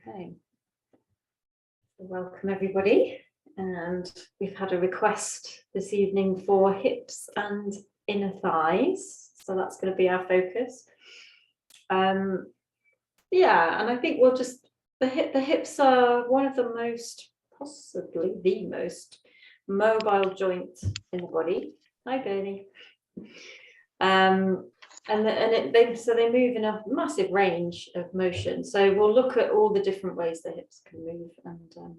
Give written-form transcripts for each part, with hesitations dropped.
Okay, welcome everybody, and we've had a request this evening for hips and inner thighs, so that's going to be our focus. Yeah, and I think we'll just the hips are one of the most, possibly the most mobile joint in the body. Hi Bernie. They move in a massive range of motion. So we'll look at all the different ways the hips can move and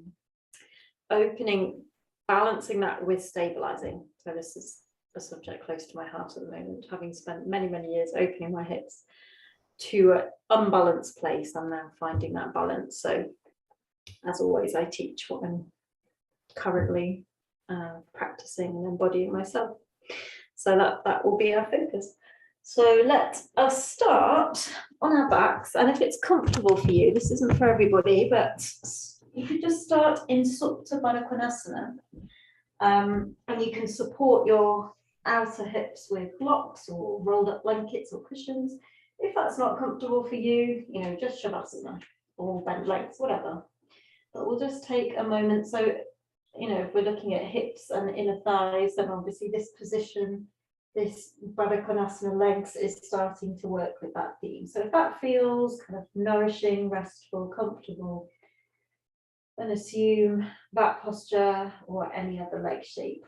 opening, balancing that with stabilising. So this is a subject close to my heart at the moment, having spent many, many years opening my hips to an unbalanced place. I'm now finding that balance. So as always, I teach what I'm currently practicing and embodying myself. So that will be our focus. So let us start on our backs, and if it's comfortable for you, this isn't for everybody, but you could just start in Supta Baddha Konasana, and you can support your outer hips with blocks or rolled up blankets or cushions. If that's not comfortable for you, just Shavasana or bent legs, whatever. But we'll just take a moment. So, if we're looking at hips and inner thighs, then obviously this position, this Baddha Konasana legs is starting to work with that theme. So if that feels kind of nourishing, restful, comfortable, then assume that posture or any other leg shape.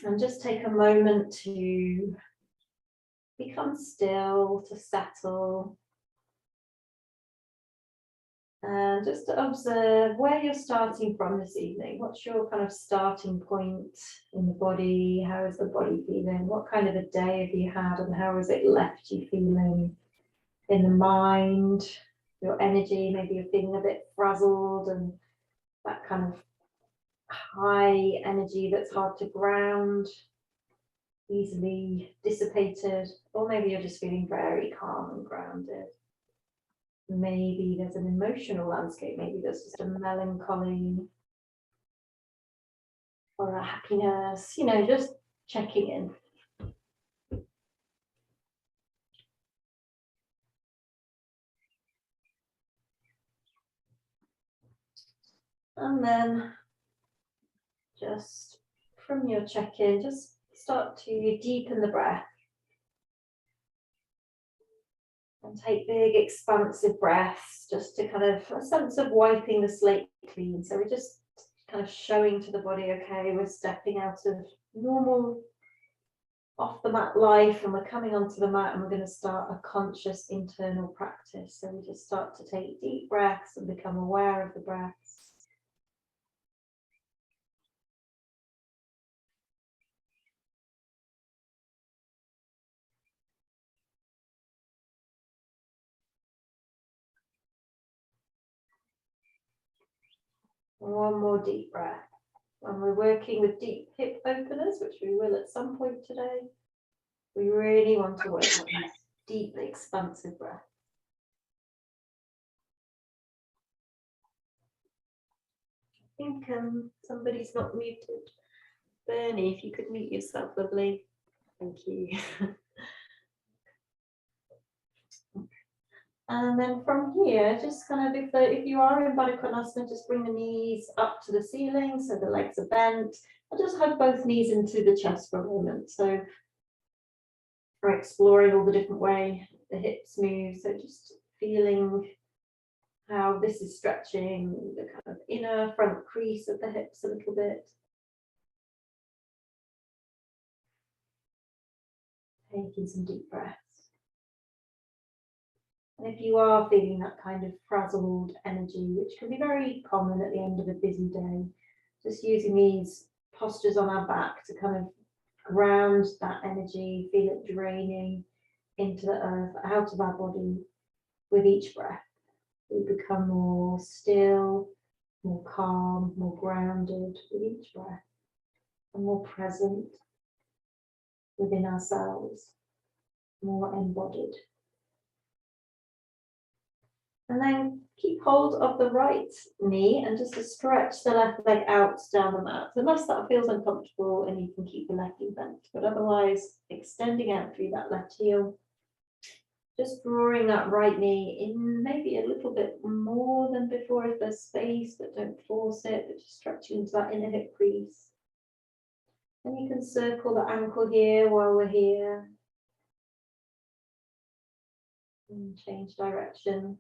And just take a moment to become still, to settle. And just to observe where you're starting from this evening. What's your kind of starting point in the body? How is the body feeling? What kind of a day have you had, and how has it left you feeling in the mind? Your energy, maybe you're feeling a bit frazzled and that kind of high energy that's hard to ground, easily dissipated, or maybe you're just feeling very calm and grounded. Maybe there's an emotional landscape, maybe there's just a melancholy or a happiness, just checking in. And then just from your check-in, just start to deepen the breath. And take big expansive breaths, just to kind of a sense of wiping the slate clean. So we're just kind of showing to the body, okay, we're stepping out of normal off the mat life, and we're coming onto the mat, and we're going to start a conscious internal practice. So we just start to take deep breaths and become aware of the breaths. One more deep breath. When we're working with deep hip openers, which we will at some point today, we really want to work on these deep, expansive breaths. I think somebody's not muted. Bernie, if you could mute yourself, lovely. Thank you. And then from here, just kind of, if you are in Baddha Konasana, just bring the knees up to the ceiling so the legs are bent. And just hug both knees into the chest for a moment. So we're exploring all the different ways the hips move. So just feeling how this is stretching the kind of inner front crease of the hips a little bit. Taking some deep breaths. And if you are feeling that kind of frazzled energy, which can be very common at the end of a busy day, just using these postures on our back to kind of ground that energy, feel it draining into the earth, out of our body with each breath. We become more still, more calm, more grounded with each breath, and more present within ourselves, more embodied. And then keep hold of the right knee and just to stretch the left leg out down the mat. Unless that feels uncomfortable, and you can keep the left knee bent. But otherwise, extending out through that left heel. Just drawing that right knee in maybe a little bit more than before if there's space, but don't force it, but just stretching into that inner hip crease. And you can circle the ankle here while we're here. And change direction.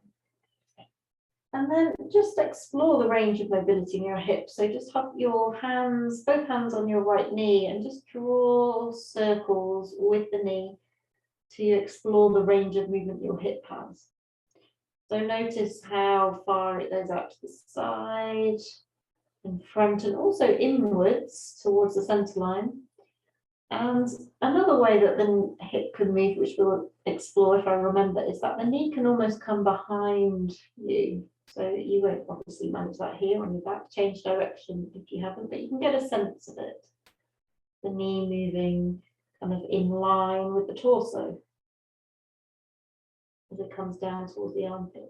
And then just explore the range of mobility in your hips. So just have your hands, both hands on your right knee, and just draw circles with the knee to explore the range of movement your hip has. So notice how far it goes out to the side, in front, and also inwards towards the center line. And another way that the hip can move, which we'll explore if I remember, is that the knee can almost come behind you. So you won't obviously manage that here on your back, change direction if you haven't, but you can get a sense of it. The knee moving kind of in line with the torso as it comes down towards the armpit.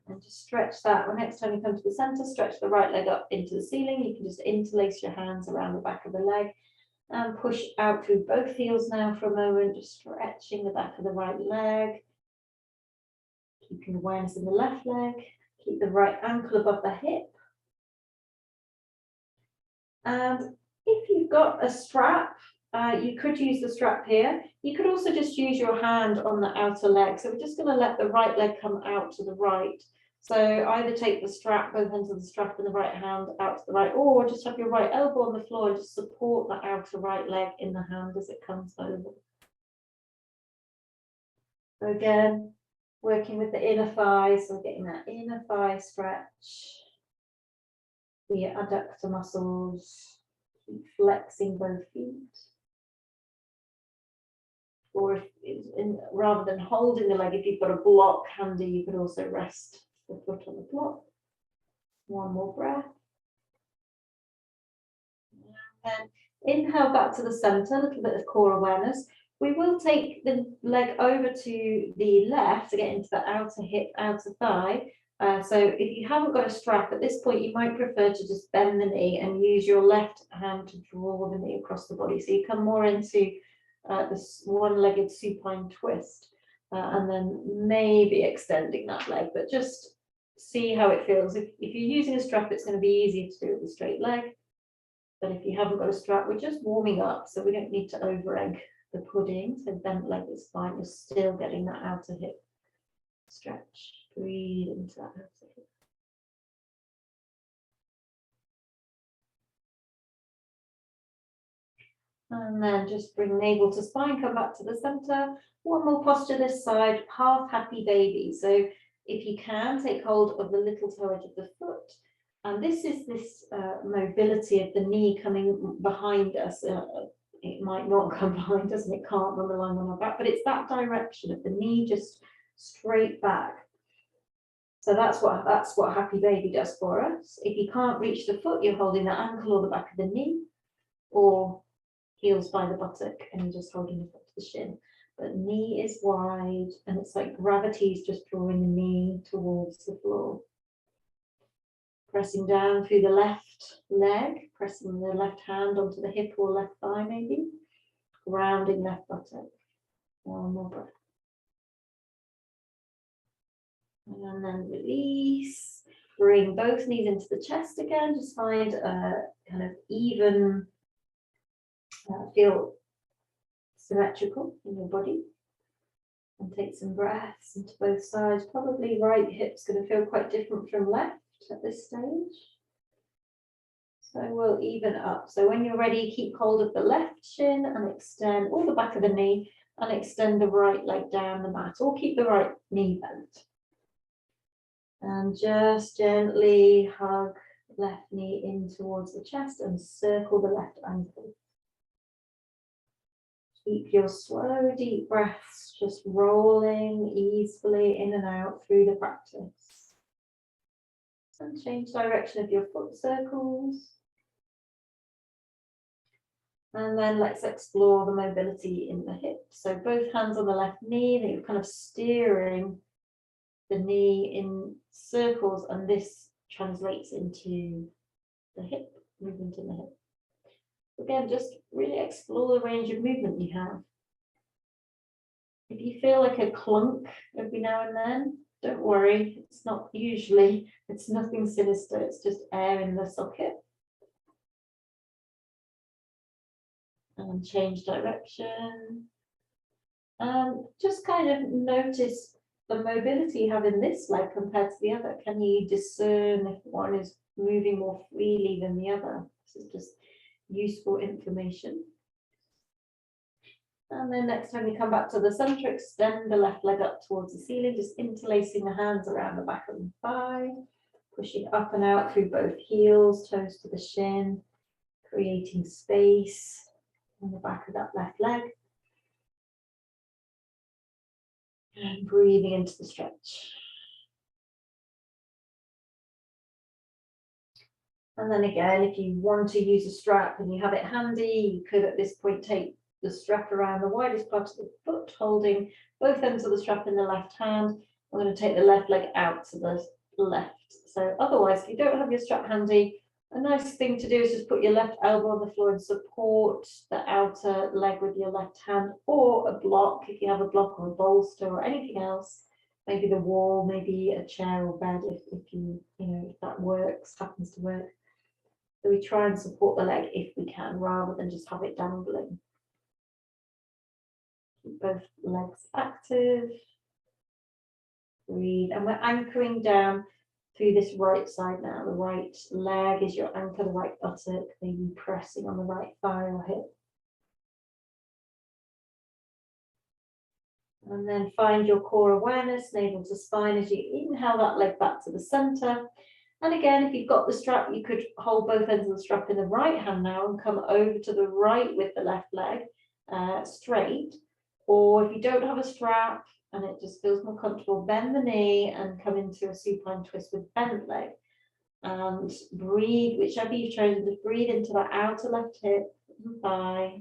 And just stretch that. Well, next time you come to the center, stretch the right leg up into the ceiling. You can just interlace your hands around the back of the leg and push out through both heels now for a moment, just stretching the back of the right leg. Keeping awareness in the left leg. Keep the right ankle above the hip. And if you've got a strap, you could use the strap here. You could also just use your hand on the outer leg. So we're just going to let the right leg come out to the right. So either take the strap, both ends of the strap in the right hand out to the right, or just have your right elbow on the floor and just support the outer right leg in the hand as it comes over. So again, working with the inner thigh, so getting that inner thigh stretch, the adductor muscles, keep flexing both feet. Or rather than holding the leg, if you've got a block handy, you could also rest the foot on the block. One more breath. And then inhale back to the center, a little bit of core awareness. We will take the leg over to the left to get into the outer hip, outer thigh. So if you haven't got a strap at this point, you might prefer to just bend the knee and use your left hand to draw the knee across the body. So you come more into this one-legged supine twist, and then maybe extending that leg, but just see how it feels. If you're using a strap, it's going to be easier to do with a straight leg. But if you haven't got a strap, we're just warming up, so we don't need to over-egg the pudding. So bent leg is fine. You're still getting that outer hip stretch. Breathe into that outer hip. And then just bring navel to spine, come back to the center. One more posture this side, half happy baby. So if you can, take hold of the little toe edge of the foot. And this is this mobility of the knee coming behind us. It might not come behind us and it can't run the line on our back, but it's that direction of the knee just straight back. So that's what happy baby does for us. If you can't reach the foot, you're holding the ankle or the back of the knee, or heels by the buttock and you're just holding the foot to the shin. But knee is wide and it's like gravity is just drawing the knee towards the floor. Pressing down through the left leg, pressing the left hand onto the hip or left thigh maybe. Grounding left buttock. One more breath. And then release. Bring both knees into the chest again. Just find a kind of even, feel symmetrical in your body. And take some breaths into both sides. Probably right hip's going to feel quite different from left at this stage. So we'll even up. So when you're ready, keep hold of the left shin and extend all the back of the knee and extend the right leg down the mat, or keep the right knee bent. And just gently hug left knee in towards the chest and circle the left ankle. Keep your slow, deep breaths just rolling easily in and out through the practice. And change direction of your foot circles. And then let's explore the mobility in the hip. So both hands on the left knee, that you're kind of steering the knee in circles, and this translates into the hip, movement in the hip. Again, just really explore the range of movement you have. If you feel like a clunk every now and then, don't worry, it's not usually, it's nothing sinister, it's just air in the socket. And change direction. Just kind of notice the mobility you have in this leg compared to the other. Can you discern if one is moving more freely than the other? This is just useful information. And then next time you come back to the center, extend the left leg up towards the ceiling, just interlacing the hands around the back of the thigh, pushing up and out through both heels, toes to the shin, creating space on the back of that left leg. And breathing into the stretch. And then again, if you want to use a strap and you have it handy, you could at this point take the strap around the widest part of the foot, holding both ends of the strap in the left hand. I'm going to take the left leg out to the left. So otherwise, if you don't have your strap handy, a nice thing to do is just put your left elbow on the floor and support the outer leg with your left hand, or a block, if you have a block or a bolster or anything else, maybe the wall, maybe a chair or bed, if you know, if that works, happens to work. So we try and support the leg if we can, rather than just have it dangling. Keep both legs active. Breathe, and we're anchoring down through this right side now. The right leg is your anchor, the right buttock, maybe pressing on the right thigh or hip. And then find your core awareness, navel to spine, as you inhale that leg back to the center. And again, if you've got the strap, you could hold both ends of the strap in the right hand now and come over to the right with the left leg straight. Or if you don't have a strap, and it just feels more comfortable, bend the knee and come into a supine twist with bent leg. And breathe, whichever you've chosen, to breathe into that outer left hip and thigh.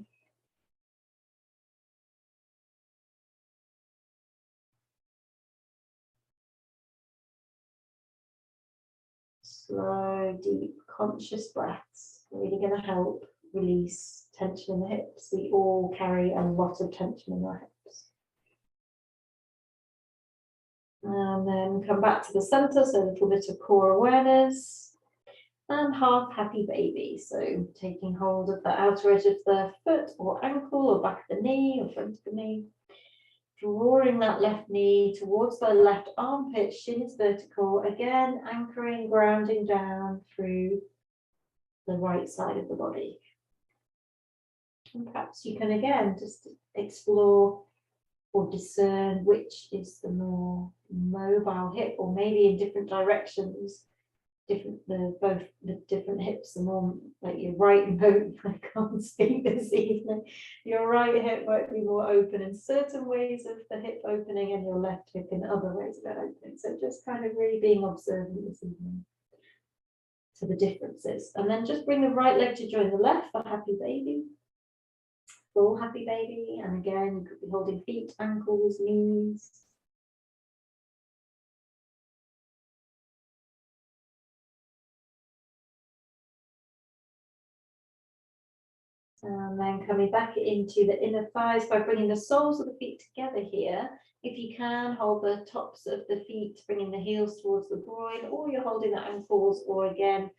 Slow, deep, conscious breaths. Really going to help release tension in the hips. We all carry a lot of tension in our hips. And then come back to the center, so a little bit of core awareness. And half happy baby. So taking hold of the outer edge of the foot or ankle or back of the knee or front of the knee. Drawing that left knee towards the left armpit, shin is vertical. Again, anchoring, grounding down through the right side of the body. And perhaps you can again just explore or discern which is the more mobile hip, or maybe in different directions, both the different hips, the more like your right hip, I can't speak this evening, your right hip might be more open in certain ways of the hip opening and your left hip in other ways of that opening. So just kind of really being observant this evening to the differences. And then just bring the right leg to join the left for happy baby. Full happy baby. And again, you could be holding feet, ankles, knees. And then coming back into the inner thighs by bringing the soles of the feet together here. If you can, hold the tops of the feet, bringing the heels towards the groin, or you're holding the ankles, or again,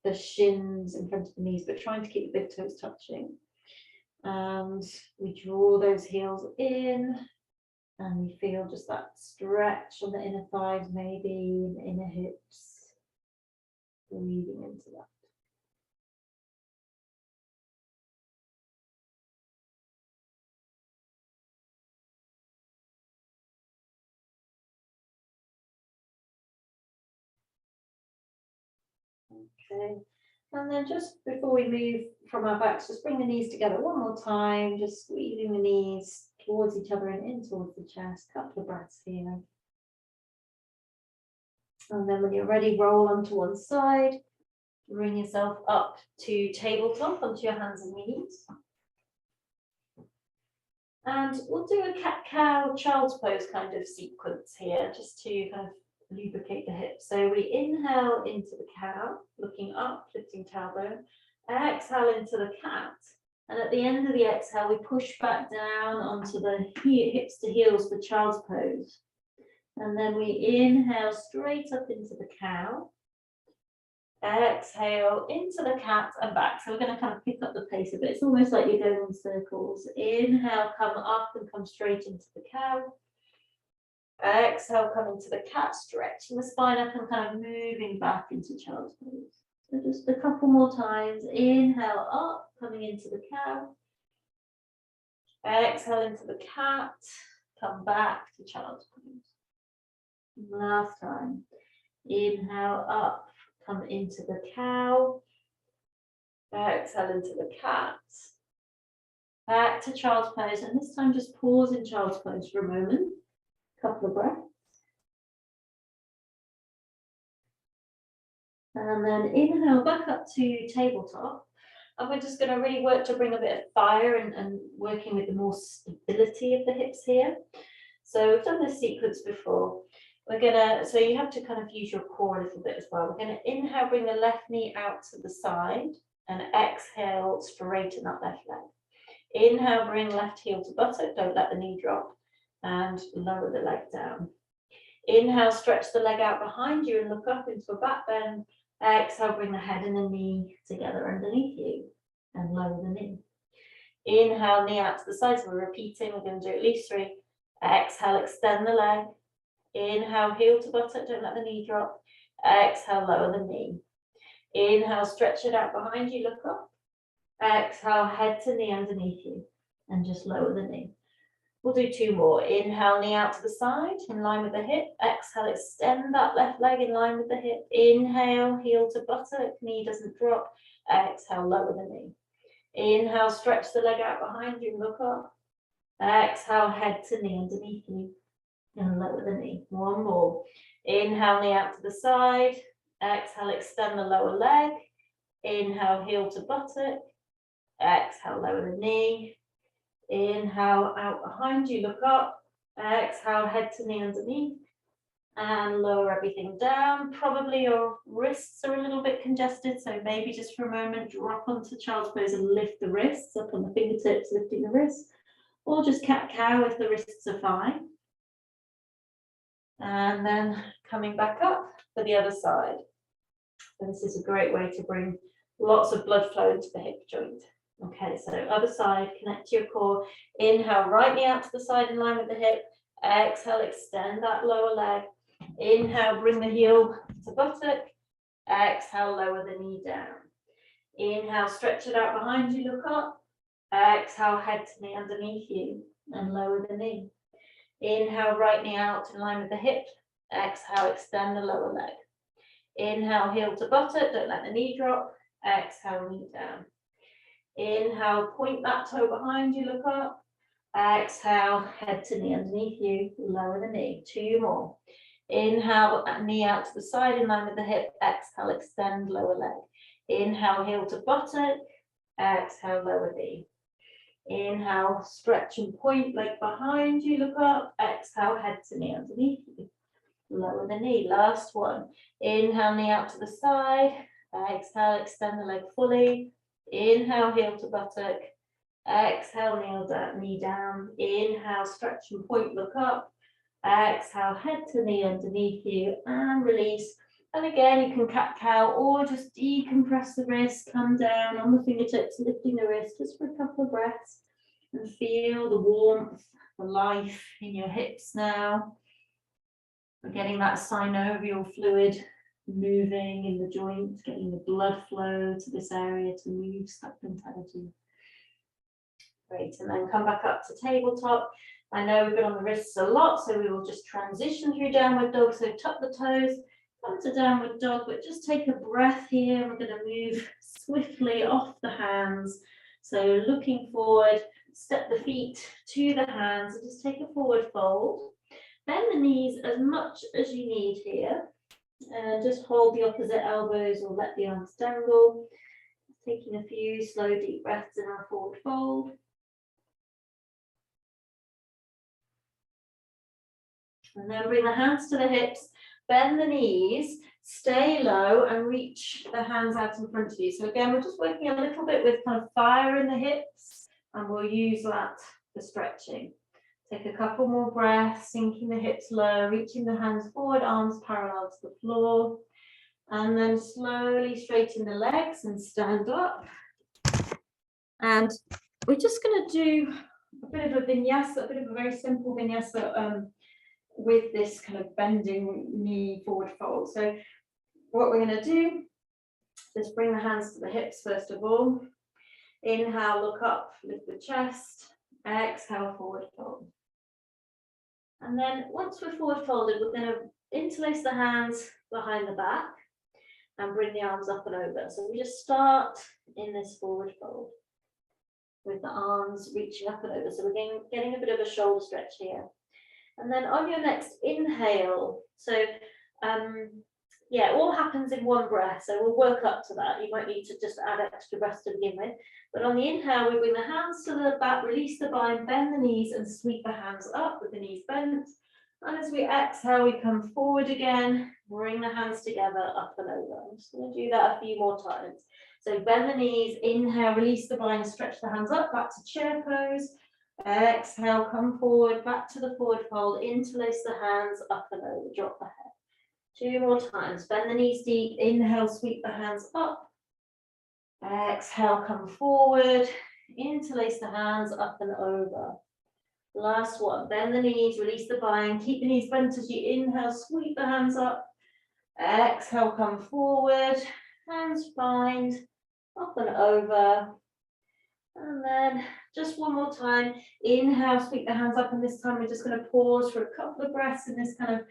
the shins in front of the knees, but trying to keep the big toes touching. And we draw those heels in, and we feel just that stretch on the inner thighs, maybe the inner hips, breathing into that. Okay, and then just before we move from our backs, just bring the knees together one more time, just squeezing the knees towards each other and in towards the chest. Couple of breaths here. And then when you're ready, roll onto one side, bring yourself up to tabletop onto your hands and knees. And we'll do a cat-cow child's pose kind of sequence here, just to kind of lubricate the hips. So we inhale into the cow, looking up, lifting tailbone. Exhale into the cat, And at the end of the exhale, we push back down onto the hips to heels for child's pose. And then we inhale straight up into the cow. Exhale into the cat and back. So we're going to kind of pick up the pace a bit. It's almost like you're going in circles. Inhale, come up and come straight into the cow. Exhale, come into the cat, stretching the spine up and kind of moving back into child's pose. So just a couple more times. Inhale up, coming into the cow. Exhale into the cat. Come back to child's pose. Last time. Inhale up, come into the cow. Exhale into the cat. Back to child's pose. And this time just pause in child's pose for a moment. Couple of breaths. And then inhale back up to tabletop. And we're just going to really work to bring a bit of fire and working with the more stability of the hips here. So we've done this sequence before. We're going to, so you have to kind of use your core a little bit as well. We're going to inhale, bring the left knee out to the side and exhale, straighten that left leg. Inhale, bring left heel to buttock, don't let the knee drop and lower the leg down. Inhale, stretch the leg out behind you and look up into a back bend. Exhale, bring the head and the knee together underneath you and lower the knee. Inhale, knee out to the side. So we're repeating, we're going to do at least 3. Exhale, extend the leg. Inhale, heel to buttock, don't let the knee drop. Exhale, lower the knee. Inhale, stretch it out behind you, look up. Exhale, head to knee underneath you and just lower the knee. We'll do 2 more. Inhale, knee out to the side, in line with the hip. Exhale, extend that left leg in line with the hip. Inhale, heel to buttock, knee doesn't drop. Exhale, lower the knee. Inhale, stretch the leg out behind you, look up. Exhale, head to knee underneath you and lower the knee. 1 more. Inhale, knee out to the side. Exhale, extend the lower leg. Inhale, heel to buttock. Exhale, lower the knee. Inhale, out behind you, look up. Exhale, head to knee underneath and lower everything down. Probably your wrists are a little bit congested, so maybe just for a moment drop onto child's pose and lift the wrists up on the fingertips, lifting the wrists, or just cat-cow if the wrists are fine. And then coming back up for the other side. So this is a great way to bring lots of blood flow into the hip joint. Okay, so other side, connect to your core. Inhale, right knee out to the side in line with the hip. Exhale, extend that lower leg. Inhale, bring the heel to buttock. Exhale, lower the knee down. Inhale, stretch it out behind you, look up. Exhale, head to knee underneath you and lower the knee. Inhale, right knee out in line with the hip. Exhale, extend the lower leg. Inhale, heel to buttock, don't let the knee drop. Exhale, knee down. Inhale, point that toe behind you, look up. Exhale, head to knee underneath you, lower the knee. 2 more. Inhale, knee out to the side in line with the hip. Exhale, extend lower leg. Inhale, heel to buttock. Exhale, lower knee. Inhale, stretch and point leg behind you, look up. Exhale, head to knee underneath you. Lower the knee. Last one. Inhale, knee out to the side. Exhale, extend the leg fully. Inhale, heel to buttock. Exhale, knee down. Inhale, stretch and point, look up. Exhale, head to knee underneath you and release. And again, you can cat-cow or just decompress the wrist, come down on the fingertips, lifting the wrist just for a couple of breaths. And feel the warmth, the life in your hips now. We're getting that synovial fluid moving in the joint, getting the blood flow to this area to move supplementarity. Great, and then come back up to tabletop. I know we've been on the wrists a lot, so we will just transition through downward dog. So tuck the toes, come to downward dog, but just take a breath here. We're going to move swiftly off the hands. So looking forward, step the feet to the hands, and just take a forward fold. Bend the knees as much as you need here. And just hold the opposite elbows or let the arms dangle. Taking a few slow deep breaths in our forward fold. And then bring the hands to the hips Bend the knees, stay low and reach the hands out in front of you. So again, we're just working a little bit with kind of fire in the hips, and we'll use that for stretching. Take a couple more breaths, sinking the hips low, reaching the hands forward, arms parallel to the floor. And then slowly straighten the legs and stand up. And we're just going to do a bit of a vinyasa, a bit of a very simple vinyasa with this kind of bending knee forward fold. So what we're going to do is bring the hands to the hips first of all. Inhale, look up, lift the chest. Exhale, forward fold. And then once we're forward folded, we're going to interlace the hands behind the back and bring the arms up and over. So we just start in this forward fold with the arms reaching up and over. So we're getting a bit of a shoulder stretch here. And then on your next inhale, so yeah, it all happens in one breath. So we'll work up to that. You might need to just add extra breath to begin with. But on the inhale, we bring the hands to the back, release the bind, bend the knees and sweep the hands up with the knees bent. And as we exhale, we come forward again, bring the hands together, up and over. I'm just going to do that a few more times. So bend the knees, inhale, release the bind, stretch the hands up, back to chair pose. Exhale, come forward, back to the forward fold, interlace the hands, up and over, drop the head. 2 more times, bend the knees deep, inhale, sweep the hands up. Exhale, come forward, interlace the hands, up and over. Last one, bend the knees, release the bind, keep the knees bent as you inhale, sweep the hands up. Exhale, come forward, hands bind, up and over. And then just one more time, inhale, sweep the hands up, and this time we're just going to pause for a couple of breaths in this kind of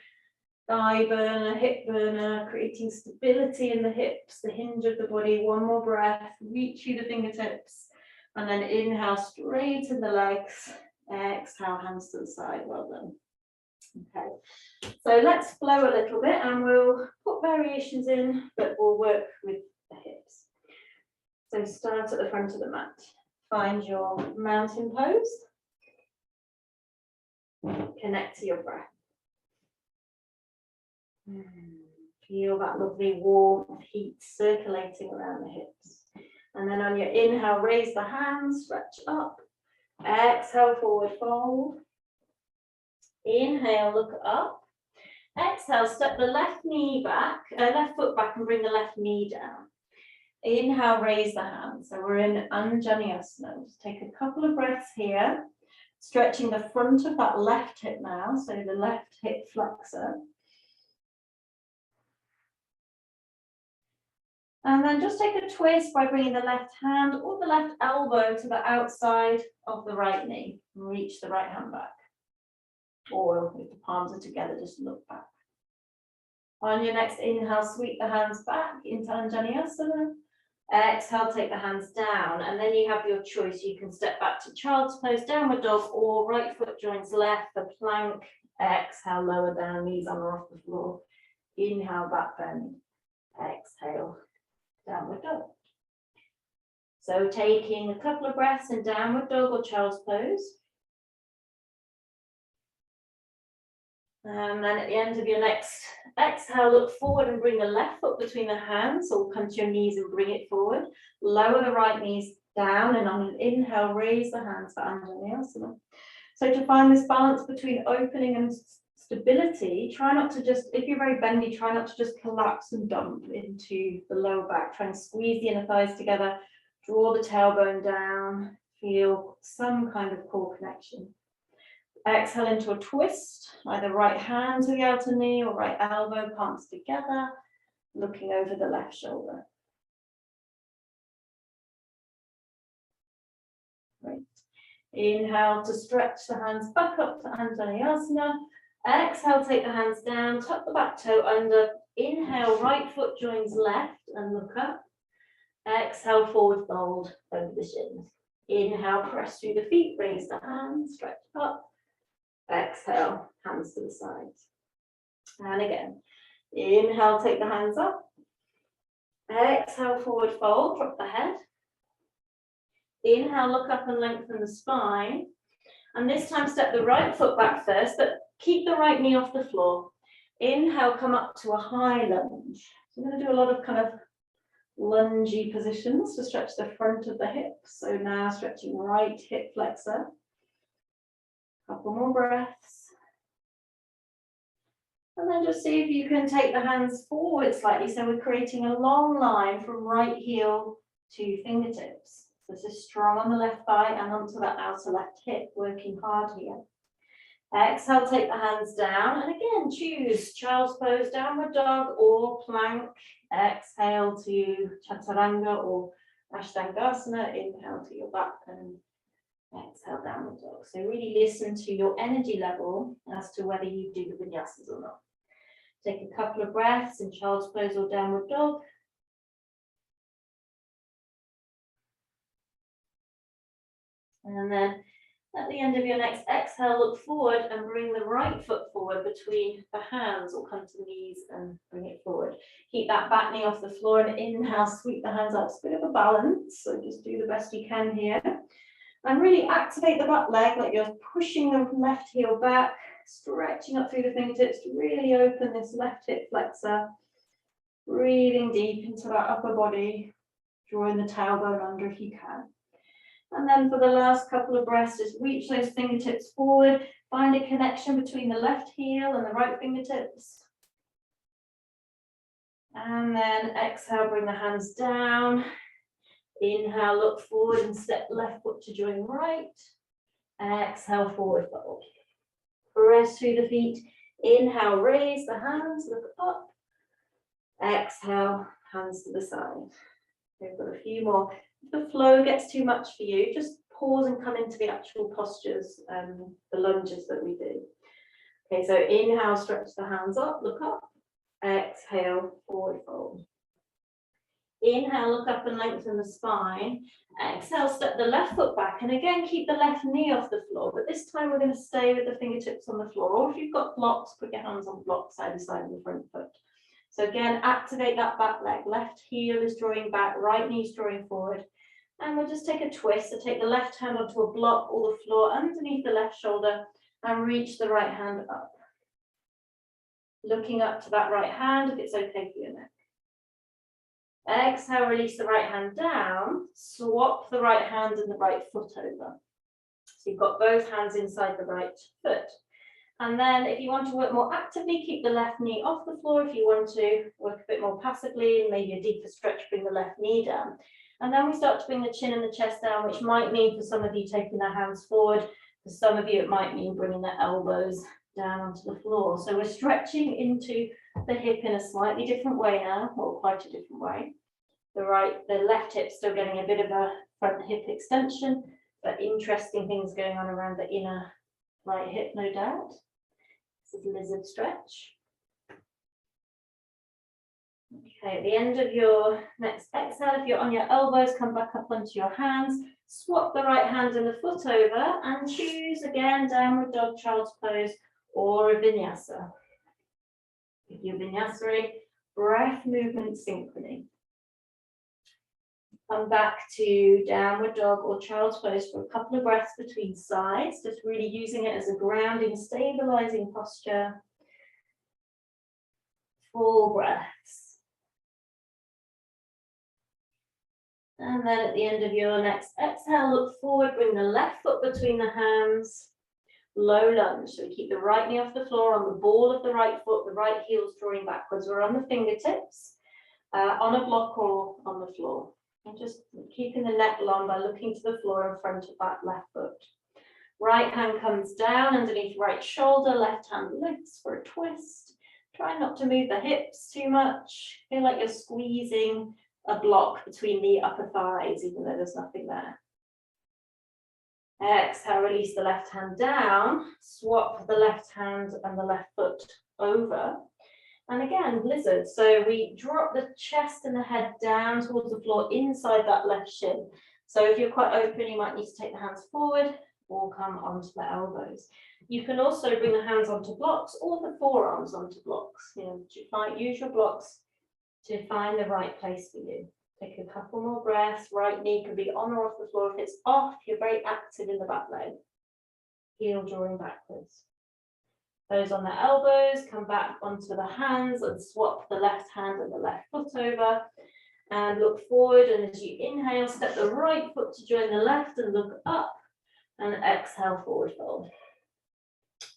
thigh burner, hip burner, creating stability in the hips, the hinge of the body. One more breath, reach through the fingertips, and then inhale, straighten the legs. Exhale, hands to the side. Well done. Okay, so let's flow a little bit and we'll put variations in, but we'll work with the hips. So start at the front of the mat. Find your mountain pose. Connect to your breath. Feel that lovely warm heat circulating around the hips. And then on your inhale, raise the hands, stretch up. Exhale, forward fold. Inhale, look up. Exhale, step the left knee back, left foot back and bring the left knee down. Inhale, raise the hands. So we're in Anjaneyasana. Just take a couple of breaths here, stretching the front of that left hip now, so the left hip flexor. And then just take a twist by bringing the left hand or the left elbow to the outside of the right knee. And reach the right hand back. Or if the palms are together, just look back. On your next inhale, sweep the hands back into Anjaneyasana. Exhale, take the hands down. And then you have your choice. You can step back to child's pose, downward dog, or right foot joins left, the plank. Exhale, lower down, knees on or off the floor. Inhale, back bend. Exhale, downward dog. So taking a couple of breaths in downward dog or child's pose. And then at the end of your next exhale, look forward and bring the left foot between the hands, or come to your knees and bring it forward. Lower the right knees down, and on an inhale, raise the hands for Anjaneyasana. So to find this balance between opening and stability, try not to just, if you're very bendy, try not to just collapse and dump into the lower back. Try and squeeze the inner thighs together, draw the tailbone down, feel some kind of core connection. Exhale into a twist, either right hand to the outer knee or right elbow, palms together, looking over the left shoulder. Great. Inhale to stretch the hands back up to Anjaneyasana. Exhale, take the hands down, tuck the back toe under. Inhale, right foot joins left and look up. Exhale, forward fold over the shins. Inhale, press through the feet, raise the hands, stretch up. Exhale, hands to the sides. And again, inhale, take the hands up. Exhale, forward fold, drop the head. Inhale, look up and lengthen the spine. And this time, step the right foot back first, but keep the right knee off the floor. Inhale, come up to a high lunge. So I'm going to do a lot of kind of lungy positions to stretch the front of the hips. So now stretching right hip flexor. Couple more breaths. And then just see if you can take the hands forward slightly. So we're creating a long line from right heel to fingertips. So this is strong on the left thigh and onto that outer left hip, working hard here. Exhale, take the hands down. And again, choose child's pose, downward dog or plank. Exhale to chaturanga or ashtangasana. Inhale to your back and exhale, downward dog. So really listen to your energy level as to whether you do the vinyasas or not. Take a couple of breaths in child's pose or downward dog. And then at the end of your next exhale, look forward and bring the right foot forward between the hands, or come to the knees and bring it forward. Keep that back knee off the floor and inhale, sweep the hands up. It's a bit of a balance, so just do the best you can here. And really activate the back leg, like you're pushing the left heel back, stretching up through the fingertips to really open this left hip flexor. Breathing deep into that upper body, drawing the tailbone under if you can. And then for the last couple of breaths, just reach those fingertips forward, find a connection between the left heel and the right fingertips. And then exhale, bring the hands down. Inhale, look forward and step left foot to join right. Exhale, forward fold. Press through the feet. Inhale, raise the hands, look up. Exhale, hands to the side. We've got a few more. If the flow gets too much for you, just pause and come into the actual postures, the lunges that we do. Okay, so inhale, stretch the hands up, look up. Exhale, forward fold. Inhale, look up and lengthen the spine. Exhale, step the left foot back. And again, keep the left knee off the floor. But this time we're going to stay with the fingertips on the floor. Or if you've got blocks, put your hands on blocks side to side of the front foot. So again, activate that back leg. Left heel is drawing back, right knee is drawing forward. And we'll just take a twist. So take the left hand onto a block or the floor underneath the left shoulder and reach the right hand up. Looking up to that right hand if it's okay for your neck. Exhale, release the right hand down. Swap the right hand and the right foot over. So you've got both hands inside the right foot. And then if you want to work more actively, keep the left knee off the floor. If you want to work a bit more passively, maybe a deeper stretch, bring the left knee down. And then we start to bring the chin and the chest down, which might mean for some of you taking the hands forward. For some of you, it might mean bringing the elbows down onto the floor. So we're stretching into the hip in a slightly different way now, or quite a different way. The left hip still getting a bit of a front hip extension, but interesting things going on around the inner right hip, no doubt. This is lizard stretch. Okay, at the end of your next exhale, if you're on your elbows, come back up onto your hands. Swap the right hand and the foot over and choose again downward dog, child's pose, or a vinyasa. If you're vinyasa, breath movement synchrony. Come back to downward dog or child's pose for a couple of breaths between sides, just really using it as a grounding, stabilizing posture. Full breaths. And then at the end of your next exhale, look forward, bring the left foot between the hands. Low lunge, so we keep the right knee off the floor on the ball of the right foot, the right heel's drawing backwards. We're on the fingertips, on a block or on the floor. And just keeping the neck long by looking to the floor in front of that left foot. Right hand comes down underneath right shoulder, left hand lifts for a twist. Try not to move the hips too much. Feel like you're squeezing a block between the upper thighs, even though there's nothing there. Exhale, release the left hand down, swap the left hand and the left foot over. And again, lizard. So we drop the chest and the head down towards the floor inside that left shin. So if you're quite open, you might need to take the hands forward or come onto the elbows. You can also bring the hands onto blocks or the forearms onto blocks. You know, use your blocks to find the right place for you. Take a couple more breaths. Right knee can be on or off the floor. If it's off, you're very active in the back leg. Heel drawing backwards. Those on the elbows, come back onto the hands and swap the left hand and the left foot over. And look forward, and as you inhale, step the right foot to join the left and look up, and exhale, forward fold.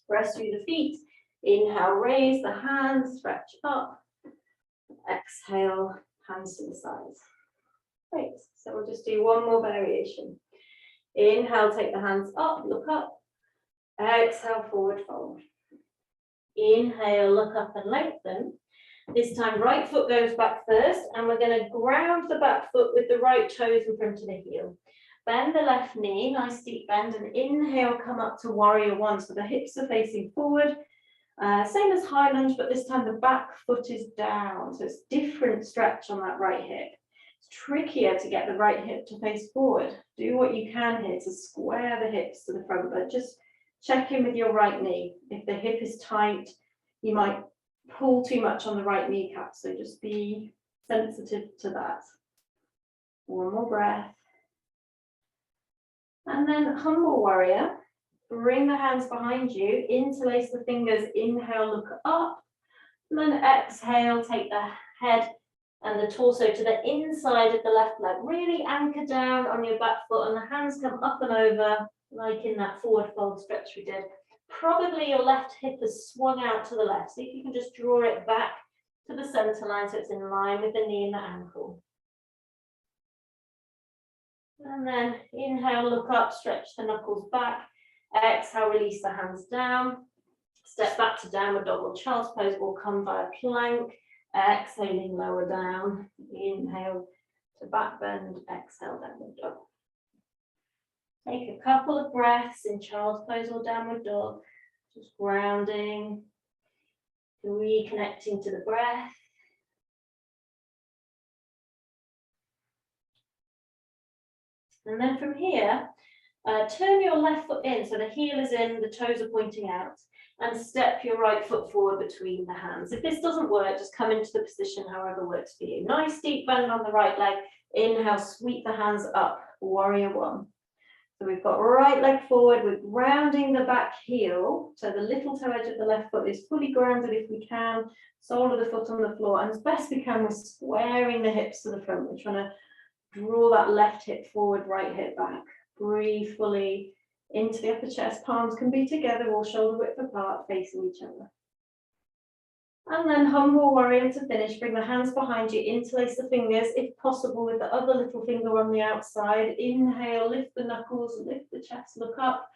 Press through the feet. Inhale, raise the hands, stretch up. Exhale, hands to the sides. Great, so we'll just do one more variation. Inhale, take the hands up, look up. Exhale, forward fold. Inhale, look up and lengthen. This time, right foot goes back first, and we're going to ground the back foot with the right toes in front of the heel. Bend the left knee, nice deep bend, and inhale, come up to warrior one. So the hips are facing forward. Same as high lunge, but this time the back foot is down. So it's different stretch on that right hip. It's trickier to get the right hip to face forward. Do what you can here to square the hips to the front, but just check in with your right knee. If the hip is tight, you might pull too much on the right kneecap, so just be sensitive to that. One more breath. And then humble warrior. Bring the hands behind you, interlace the fingers, inhale, look up, and then exhale, take the head and the torso to the inside of the left leg. Really anchor down on your back foot, and the hands come up and over, like in that forward fold stretch we did. Probably your left hip has swung out to the left. See if you can just draw it back to the center line so it's in line with the knee and the ankle. And then inhale, look up, stretch the knuckles back. Exhale, release the hands down. Step back to downward dog or child's pose, or come via plank. Exhaling, lower down. Inhale to back bend. Exhale, downward dog. Take a couple of breaths in child's pose or downward dog. Just grounding, reconnecting to the breath. And then from here, turn your left foot in, so the heel is in, the toes are pointing out, and step your right foot forward between the hands. If this doesn't work, just come into the position however works for you. Nice deep bend on the right leg. Inhale, sweep the hands up, warrior one. So we've got right leg forward, we're grounding the back heel, so the little toe edge of the left foot is fully grounded if we can, sole of the foot on the floor, and as best we can, we're squaring the hips to the front. We're trying to draw that left hip forward, right hip back. Breathe fully into the upper chest. Palms can be together or shoulder width apart, facing each other. And then humble warrior to finish. Bring the hands behind you, interlace the fingers, if possible, with the other little finger on the outside. Inhale, lift the knuckles, lift the chest, look up.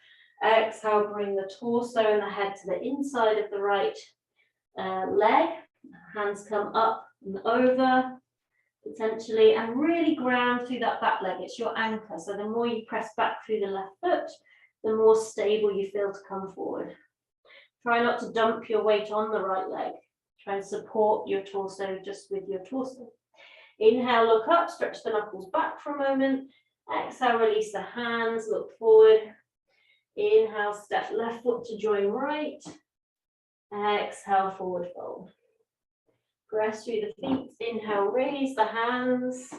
Exhale, bring the torso and the head to the inside of the right leg. Hands come up and over, potentially, and really ground through that back leg. It's your anchor. So the more you press back through the left foot, the more stable you feel to come forward. Try not to dump your weight on the right leg. Try and support your torso just with your torso. Inhale, look up, stretch the knuckles back for a moment. Exhale, release the hands, look forward. Inhale, step left foot to join right. Exhale, forward fold. Press through the feet. Inhale, raise the hands,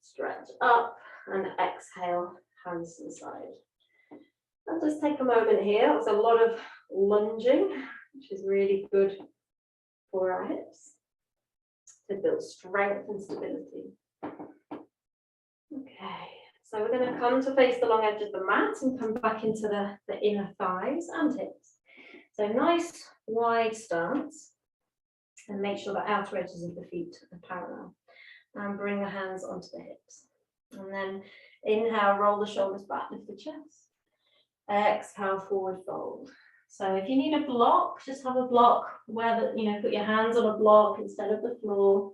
stretch up, and exhale, hands to the side. And just take a moment here. There's a lot of lunging, which is really good for our hips to build strength and stability. Okay, so we're going to come to face the long edge of the mat and come back into the inner thighs and hips. So nice wide stance, and make sure the outer edges of the feet are parallel. And bring the hands onto the hips. And then inhale, roll the shoulders back, lift the chest. Exhale, forward fold. So if you need a block, just have a block where put your hands on a block instead of the floor.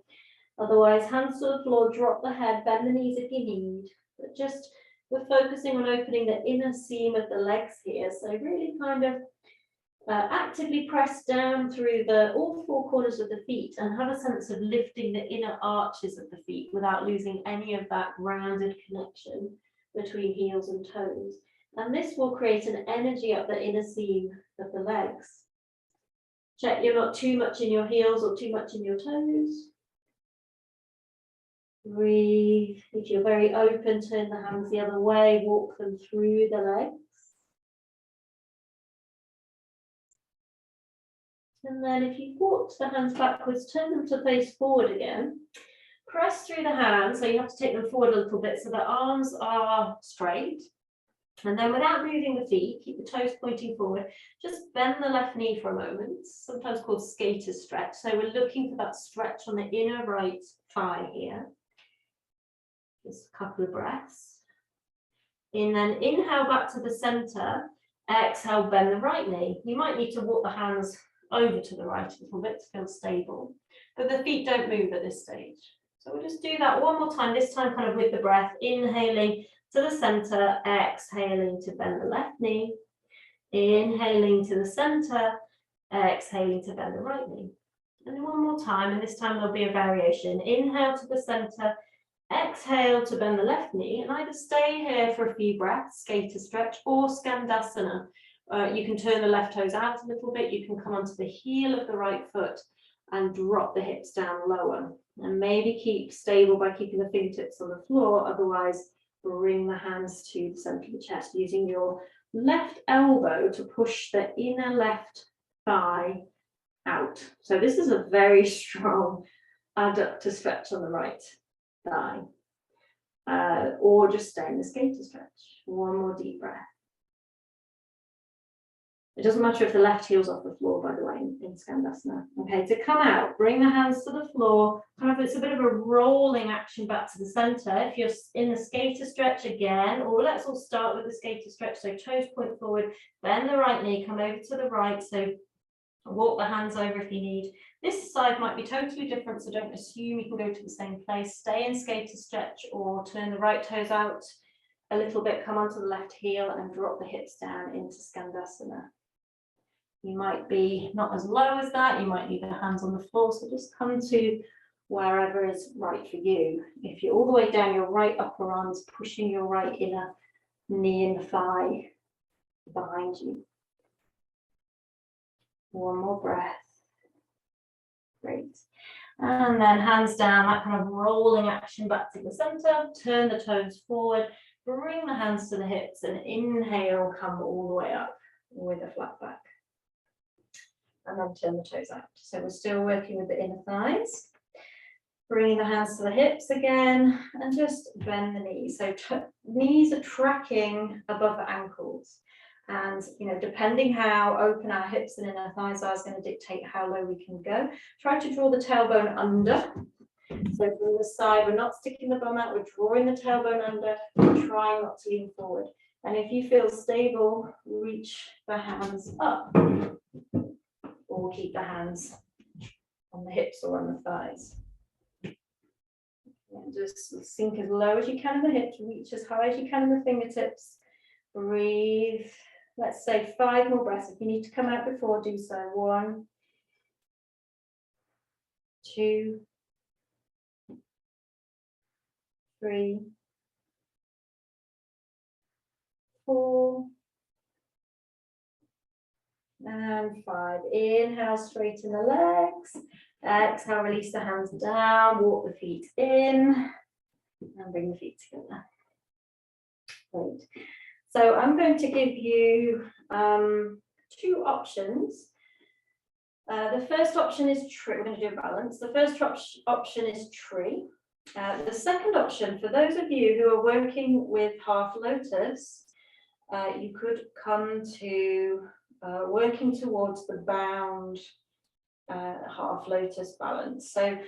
Otherwise, hands to the floor, drop the head, bend the knees if you need. But just, we're focusing on opening the inner seam of the legs here. So really kind of actively press down through all four corners of the feet and have a sense of lifting the inner arches of the feet without losing any of that rounded connection between heels and toes. And this will create an energy up the inner seam of the legs. Check you're not too much in your heels or too much in your toes. Breathe. If you're very open, turn the hands the other way, walk them through the legs. And then if you walk the hands backwards, turn them to face forward again. Press through the hands, so you have to take them forward a little bit so the arms are straight. And then without moving the feet, keep the toes pointing forward, just bend the left knee for a moment, sometimes called skater's stretch. So we're looking for that stretch on the inner right thigh here. Just a couple of breaths. And then inhale back to the center, exhale, bend the right knee. You might need to walk the hands over to the right a little bit to feel stable, but the feet don't move at this stage. So we'll just do that one more time, this time kind of with the breath, inhaling to the center, exhaling to bend the left knee, inhaling to the center, exhaling to bend the right knee. And then one more time, and this time there'll be a variation. Inhale to the center, exhale to bend the left knee, and either stay here for a few breaths, skater stretch, or skandasana. You can turn the left toes out a little bit, you can come onto the heel of the right foot and drop the hips down lower. And maybe keep stable by keeping the fingertips on the floor, otherwise bring the hands to the center of the chest, using your left elbow to push the inner left thigh out. So this is a very strong adductor stretch on the right thigh. Or just stay in the skater stretch. One more deep breath. It doesn't matter if the left heel's off the floor, by the way, in Skandasana. Okay, to come out, bring the hands to the floor. Kind of, it's a bit of a rolling action back to the center. If you're in the skater stretch again, or let's all start with the skater stretch. So toes point forward, bend the right knee, come over to the right. So walk the hands over if you need. This side might be totally different, so don't assume you can go to the same place. Stay in skater stretch or turn the right toes out a little bit, come onto the left heel and drop the hips down into Skandasana. You might be not as low as that, you might need the hands on the floor, so just come to wherever is right for you. If you're all the way down, your right upper arm is pushing your right inner knee and thigh behind you. One more breath. Great. And then hands down, that kind of rolling action back to the center. Turn the toes forward, bring the hands to the hips, and inhale, come all the way up with a flat back. And then turn the toes out. So we're still working with the inner thighs. Bringing the hands to the hips again, and just bend the knees. So knees are tracking above the ankles. And, you know, depending how open our hips and inner thighs are is going to dictate how low we can go. Try to draw the tailbone under. So from the side, we're not sticking the bum out, we're drawing the tailbone under, trying not to lean forward. And if you feel stable, reach the hands up. Or keep the hands on the hips or on the thighs. And just sink as low as you can in the hips, reach as high as you can in the fingertips. Breathe. Let's say 5 more breaths. If you need to come out before, do so. 1, 2, 3, 4, and 5. Inhale, straighten the legs. Exhale, release the hands down, walk the feet in, and bring the feet together. Great. So I'm going to give you 2 options. The first option is tree. We're going to do a balance. The first option is tree. The second option, for those of you who are working with half lotus, you could come to working towards the bound half lotus balance. So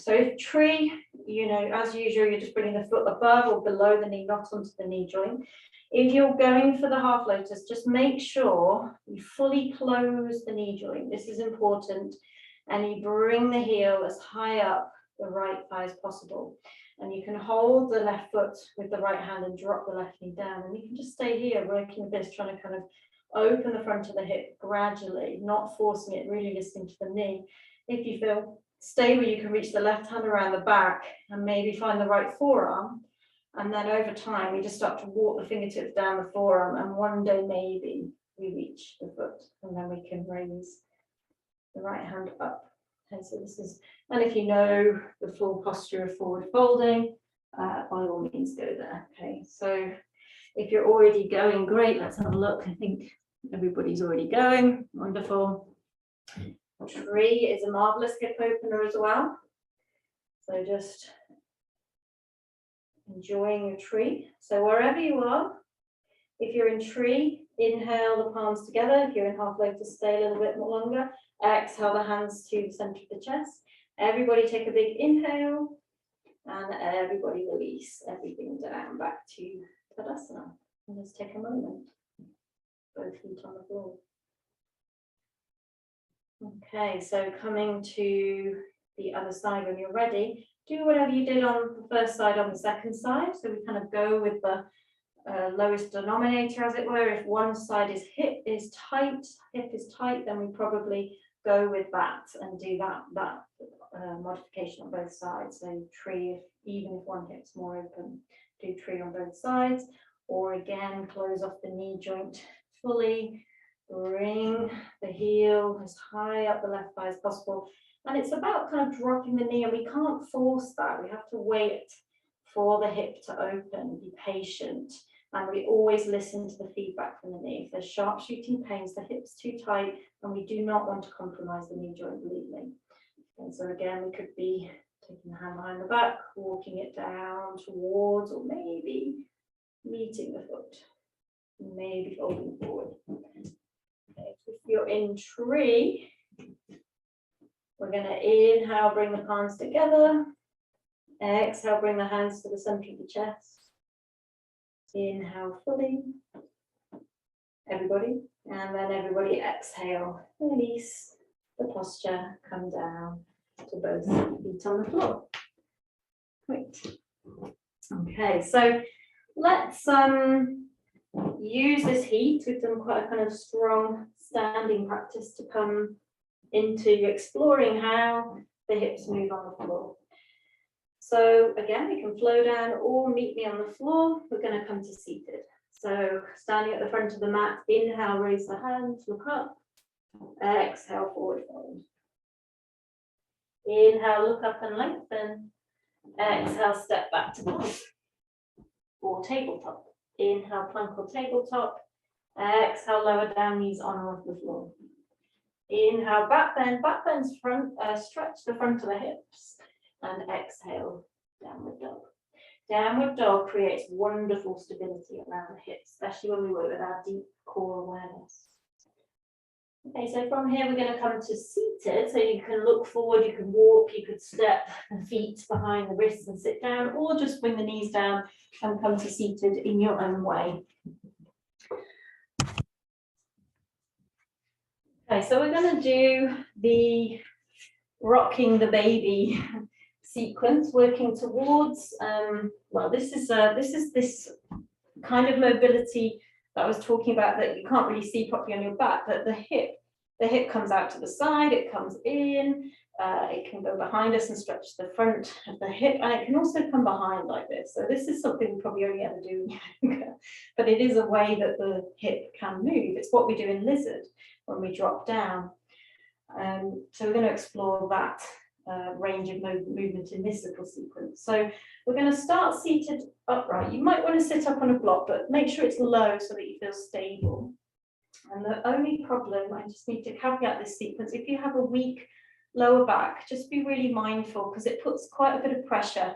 if tree, you know, as usual, you're just bringing the foot above or below the knee, not onto the knee joint. If you're going for the half lotus, just make sure you fully close the knee joint. This is important. And you bring the heel as high up the right thigh as possible. And you can hold the left foot with the right hand and drop the left knee down. And you can just stay here working with this, trying to kind of open the front of the hip gradually, not forcing it, really listening to the knee. If you feel stable, you can reach the left hand around the back and maybe find the right forearm. And then over time, we just start to walk the fingertips down the forearm. And one day, maybe we reach the foot and then we can raise the right hand up. Okay, so this is, and if you know the full posture of forward folding, by all means go there. Okay, so if you're already going, great, let's have a look. I think Everybody's already going, wonderful. Tree is a marvelous hip opener as well. So just enjoying your tree. So wherever you are, if you're in tree, inhale the palms together. If you're in half lotus, stay a little bit more longer. Exhale the hands to the center of the chest. Everybody take a big inhale and everybody release everything down back to Tadasana. And just take a moment. Both feet on the floor. Okay, so coming to the other side when you're ready, do whatever you did on the first side on the second side. So we kind of go with the lowest denominator, as it were. If one side is hip is tight, then we probably go with that and do that modification on both sides. So tree, even if one hip's more open, do tree on both sides. Or again, close off the knee joint fully. Bring the heel as high up the left thigh as possible. And it's about kind of dropping the knee, and we can't force that. We have to wait for the hip to open, be patient. And we always listen to the feedback from the knee. If there's sharp shooting pains, the hip's too tight, and we do not want to compromise the knee joint bleeding. And so again, we could be taking the hand behind the back, walking it down towards, or maybe meeting the foot, maybe folding forward. Okay, if you're in tree, we're going to inhale, bring the palms together. Exhale, bring the hands to the center of the chest. Inhale fully, everybody, and then everybody exhale, release the posture, come down to both feet on the floor. Great. Okay, so let's use this heat. We've done quite a kind of strong standing practice to come into exploring how the hips move on the floor. So again, we can flow down or meet me on the floor. We're going to come to seated. So standing at the front of the mat, inhale, raise the hands, look up. Exhale, forward fold. Inhale, look up and lengthen. Exhale, step back to plank or tabletop. Inhale, plank or tabletop. Exhale, lower down, knees on or off the floor. Inhale, back bends front, stretch the front of the hips. And exhale, downward dog. Downward dog creates wonderful stability around the hips, especially when we work with our deep core awareness. Okay, so from here we're going to come to seated. So you can look forward, you can walk, you could step the feet behind the wrists and sit down, or just bring the knees down and come to seated in your own way. Okay, so we're going to do the rocking the baby sequence, working towards, well, this is this kind of mobility that I was talking about that you can't really see properly on your back, but the hip comes out to the side, it comes in, it can go behind us and stretch the front of the hip, and it can also come behind like this. So this is something we probably only ever do in yoga, but it is a way that the hip can move. It's what we do in lizard when we drop down. So we're going to explore that range of movement in this little sequence. So we're going to start seated upright. You might want to sit up on a block, but make sure it's low so that you feel stable. And the only problem, I just need to caveat this sequence, if you have a weak lower back, just be really mindful, because it puts quite a bit of pressure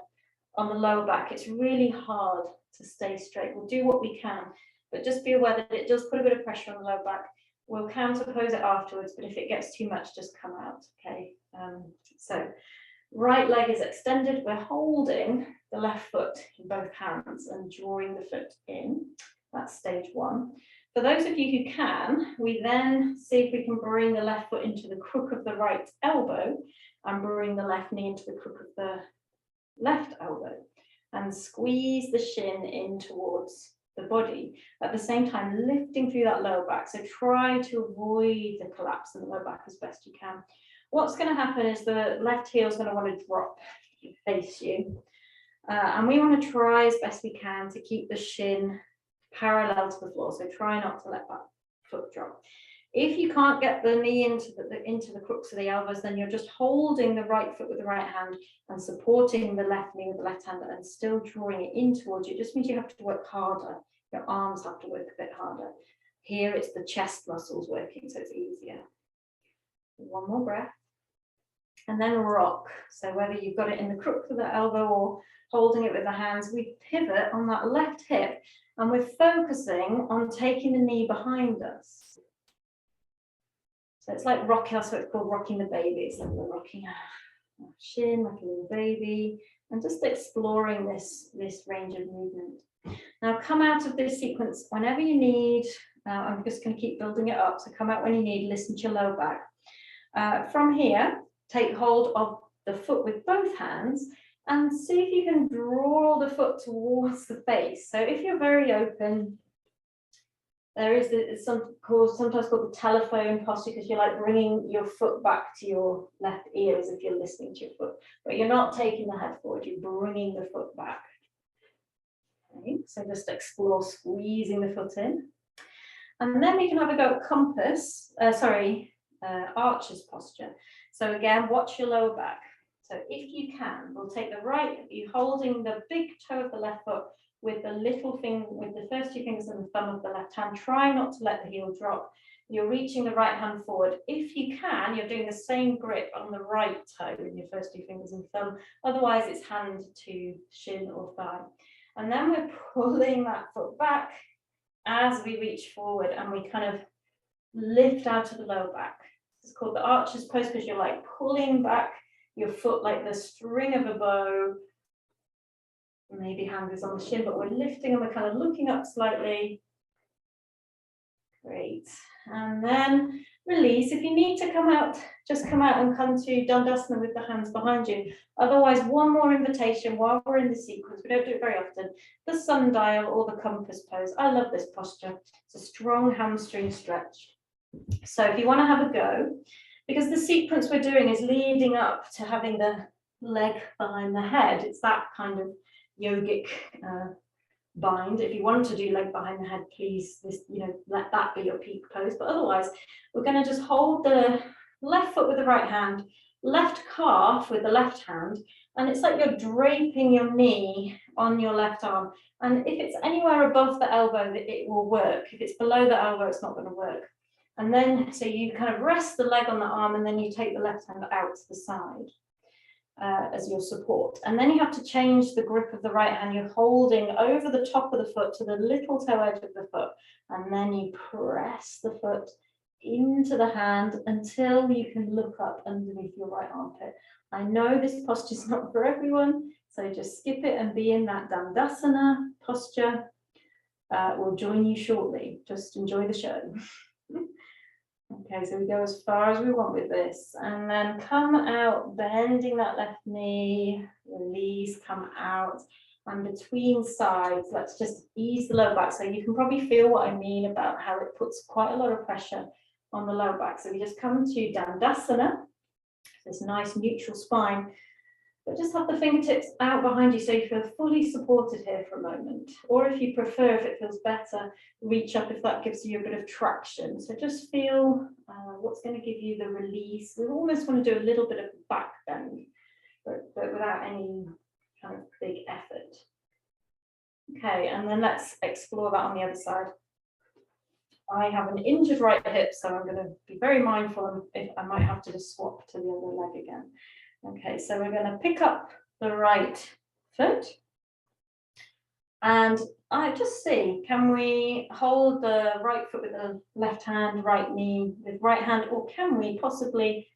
on the lower back. It's really hard to stay straight. We'll do what we can, but just be aware that it does put a bit of pressure on the lower back. We'll counterpose it afterwards, but if it gets too much, just come out, okay? So right leg is extended. We're holding the left foot in both hands and drawing the foot in. That's stage one. For those of you who can, we then see if we can bring the left foot into the crook of the right elbow and bring the left knee into the crook of the left elbow and squeeze the shin in towards the body, at the same time lifting through that lower back. So try to avoid the collapse in the lower back as best you can. What's going to happen is the left heel is going to want to drop, face you, and we want to try as best we can to keep the shin parallel to the floor. So try not to let that foot drop. If you can't get the knee into the crooks of the elbows, then you're just holding the right foot with the right hand and supporting the left knee with the left hand and still drawing it in towards you. It just means you have to work harder. Your arms have to work a bit harder. Here it's the chest muscles working, so it's easier. One more breath. And then rock. So whether you've got it in the crook of the elbow or holding it with the hands, we pivot on that left hip and we're focusing on taking the knee behind us. So it's like rocking, that's what it's called, rocking the baby. It's like we're rocking our shin like a little baby and just exploring this range of movement. Now come out of this sequence whenever you need. I'm just going to keep building it up. So come out when you need, listen to your low back. From here, take hold of the foot with both hands and see if you can draw the foot towards the face. So if you're very open, there is sometimes called the telephone posture, because you're like bringing your foot back to your left ear as if you're listening to your foot, but you're not taking the head forward, you're bringing the foot back. Okay, so just explore squeezing the foot in. And then we can have a go at archer's posture. So again, watch your lower back. So if you can, we'll take the right, you're holding the big toe of the left foot with the little finger, with the first two fingers and the thumb of the left hand. Try not to let the heel drop. You're reaching the right hand forward. If you can, you're doing the same grip on the right toe with your first two fingers and thumb. Otherwise, it's hand to shin or thigh. And then we're pulling that foot back as we reach forward and we kind of lift out of the lower back. It's called the archer's pose because you're like pulling back your foot like the string of a bow. Maybe hand is on the shin, but we're lifting and we're kind of looking up slightly. Great. And then release. If you need to come out, just come out and come to Dandasana with the hands behind you. Otherwise, one more invitation while we're in the sequence. We don't do it very often. The sundial or the compass pose. I love this posture. It's a strong hamstring stretch. So if you want to have a go, because the sequence we're doing is leading up to having the leg behind the head. It's that kind of yogic bind. If you want to do leg behind the head, please, let that be your peak pose. But otherwise, we're going to just hold the left foot with the right hand, left calf with the left hand, and it's like you're draping your knee on your left arm. And if it's anywhere above the elbow, it will work. If it's below the elbow, it's not going to work. And then, so you kind of rest the leg on the arm, and then you take the left hand out to the side as your support. And then you have to change the grip of the right hand. You're holding over the top of the foot to the little toe edge of the foot. And then you press the foot into the hand until you can look up underneath your right armpit. I know this posture is not for everyone, so just skip it and be in that Dandasana posture. We'll join you shortly. Just enjoy the show. Okay, so we go as far as we want with this, and then come out, bending that left knee, release, come out, and between sides, let's just ease the lower back. So you can probably feel what I mean about how it puts quite a lot of pressure on the lower back. So we just come to Dandasana, this nice neutral spine, but just have the fingertips out behind you so you feel fully supported here for a moment. Or if you prefer, if it feels better, reach up if that gives you a bit of traction. So just feel what's going to give you the release. We almost want to do a little bit of back bend, but without any kind of big effort. Okay, and then let's explore that on the other side. I have an injured right hip, so I'm going to be very mindful if I might have to just swap to the other leg again. Okay, so we're going to pick up the right foot, and I just see, can we hold the right foot with the left hand, right knee with right hand, or can we possibly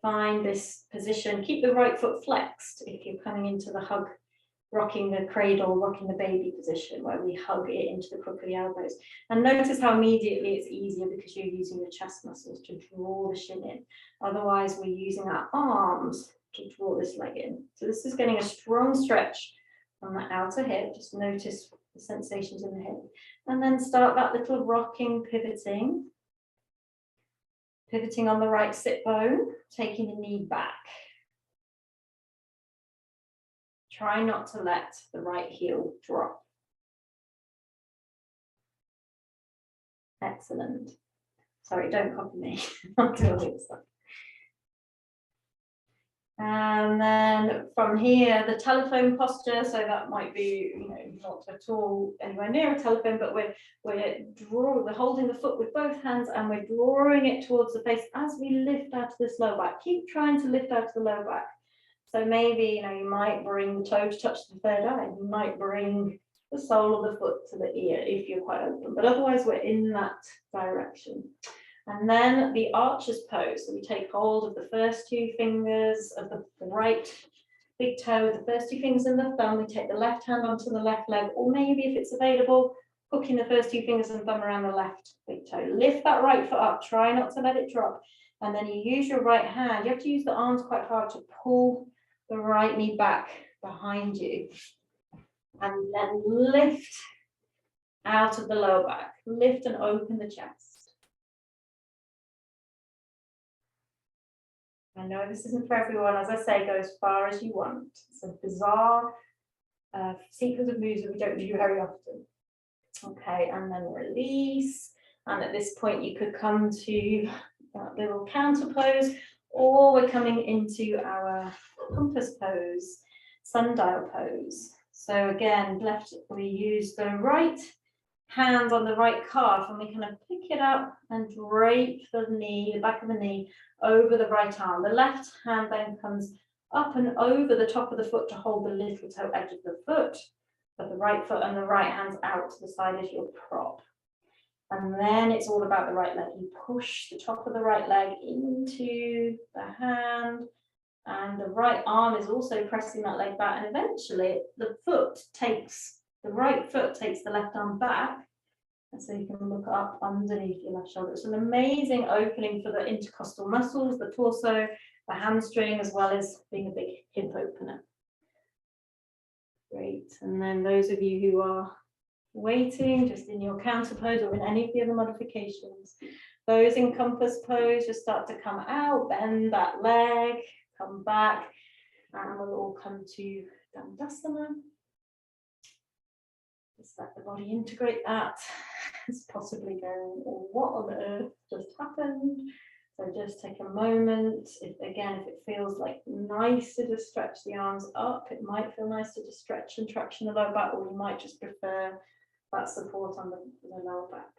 find this position, keep the right foot flexed if you're coming into the hug, rocking the cradle, rocking the baby position where we hug it into the crook of the elbows. And notice how immediately it's easier because you're using your chest muscles to draw the shin in. Otherwise, we're using our arms to draw this leg in. So this is getting a strong stretch on the outer hip. Just notice the sensations in the hip. And then start that little rocking, pivoting on the right sit bone, taking the knee back. Try not to let the right heel drop. Excellent. Sorry, don't copy me. I'll do all this stuff. And then from here, the telephone posture, so that might be, you know, not at all anywhere near a telephone, but we're holding the foot with both hands and we're drawing it towards the face as we lift out of this low back. Keep trying to lift out of the low back. So maybe, you know, you might bring the toe to touch the third eye. You might bring the sole of the foot to the ear if you're quite open, but otherwise we're in that direction. And then the archer's pose. So we take hold of the first two fingers of the right big toe, the first two fingers and the thumb. We take the left hand onto the left leg, or maybe if it's available, hooking the first two fingers and thumb around the left big toe. Lift that right foot up, try not to let it drop. And then you use your right hand. You have to use the arms quite hard to pull the right knee back behind you. And then lift out of the lower back. Lift and open the chest. I know this isn't for everyone, as I say, go as far as you want. It's a bizarre sequence of moves that we don't do very often. Okay, and then release. And at this point, you could come to that little counter pose, or we're coming into our compass pose, sundial pose. So again, we use the right hand on the right calf and we kind of pick it up and drape the knee, the back of the knee, over the right arm. The left hand then comes up and over the top of the foot to hold the little toe edge of the foot, but the right foot and the right hand's out to the side as your prop. And then it's all about the right leg. You push the top of the right leg into the hand, and the right arm is also pressing that leg back, and eventually the right foot takes the left arm back, and so you can look up underneath your left shoulder. It's an amazing opening for the intercostal muscles, the torso, the hamstring, as well as being a big hip opener. Great. And then those of you who are waiting, just in your counter pose or in any of the other modifications, those in compass pose, just start to come out, bend that leg, come back, and we'll all come to Dandasana. Just let the body integrate that. It's possibly going, oh, what on earth just happened? So just take a moment. If it feels like nice to just stretch the arms up, it might feel nice to just stretch and traction the lower back, or you might just prefer that support on the lower back.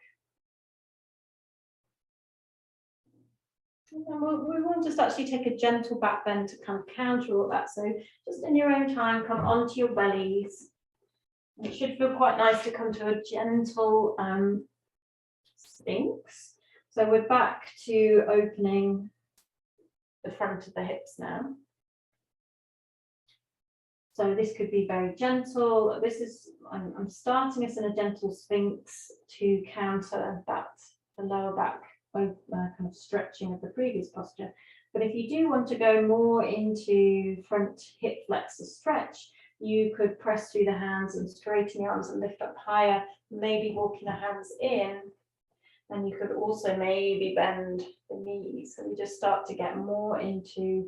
And then we want just actually take a gentle back bend to kind of counter all that. So just in your own time, come onto your bellies. It should feel quite nice to come to a gentle Sphinx. So we're back to opening the front of the hips now. So this could be very gentle. I'm starting us in a gentle Sphinx to counter that, the lower back kind of stretching of the previous posture. But if you do want to go more into front hip flexor stretch, you could press through the hands and straighten your arms and lift up higher, maybe walking the hands in. And you could also maybe bend the knees. So we just start to get more into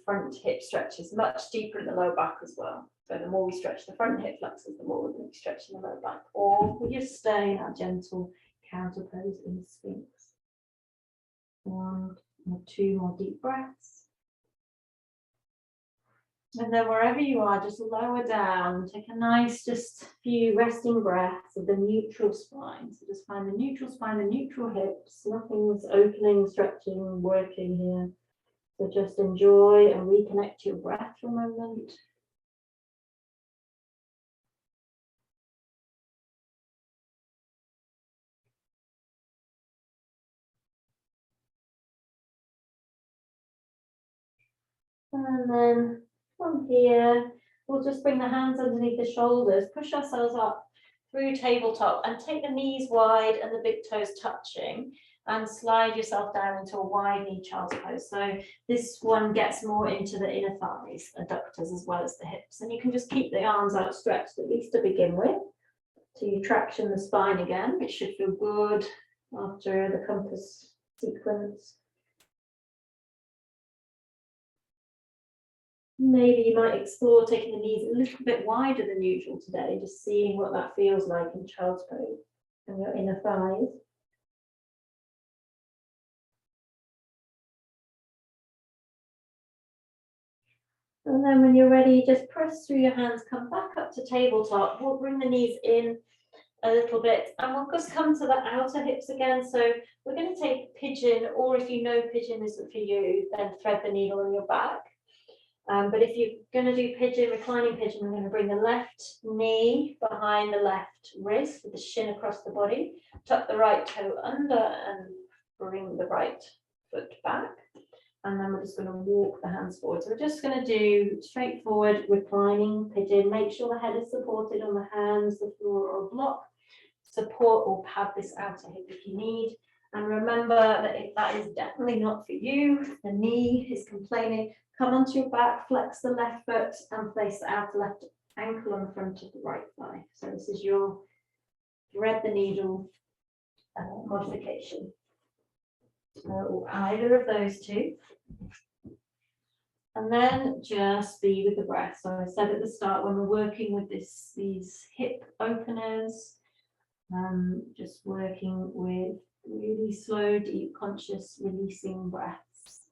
front hip stretches, much deeper in the lower back as well. So the more we stretch the front hip flexors, the more we're going to be stretching the lower back. Or we just stay in our gentle counter pose in the Sphinx. 1 or 2 more deep breaths. And then wherever you are, just lower down, take a nice just few resting breaths of the neutral spine. So just find the neutral spine, the neutral hips, nothing's opening, stretching, working here. So just enjoy and reconnect to your breath for a moment. And then from here, we'll just bring the hands underneath the shoulders, push ourselves up through tabletop and take the knees wide and the big toes touching, and slide yourself down into a wide knee child's pose. So this one gets more into the inner thighs, adductors, as well as the hips. And you can just keep the arms outstretched, at least to begin with, till you traction the spine again. It should feel good after the compass sequence. Maybe you might explore taking the knees a little bit wider than usual today, just seeing what that feels like in child's pose and your inner thighs. And then when you're ready, just press through your hands, come back up to tabletop. We'll bring the knees in a little bit and we'll just come to the outer hips again. So we're going to take pigeon, or if you know pigeon isn't for you, then thread the needle on your back. But if you're going to do pigeon, reclining pigeon, we're going to bring the left knee behind the left wrist with the shin across the body, tuck the right toe under and bring the right foot back. And then we're just going to walk the hands forward. So we're just going to do straightforward reclining pigeon. Make sure the head is supported on the hands, the floor or block. Support or pad this outer hip if you need. And remember that if that is definitely not for you, the knee is complaining, come onto your back, flex the left foot and place the outer left ankle on the front of the right thigh. So this is your thread the needle modification. So either of those two. And then just be with the breath. So I said at the start, when we're working with these hip openers, just working with really slow, deep, conscious, releasing breaths,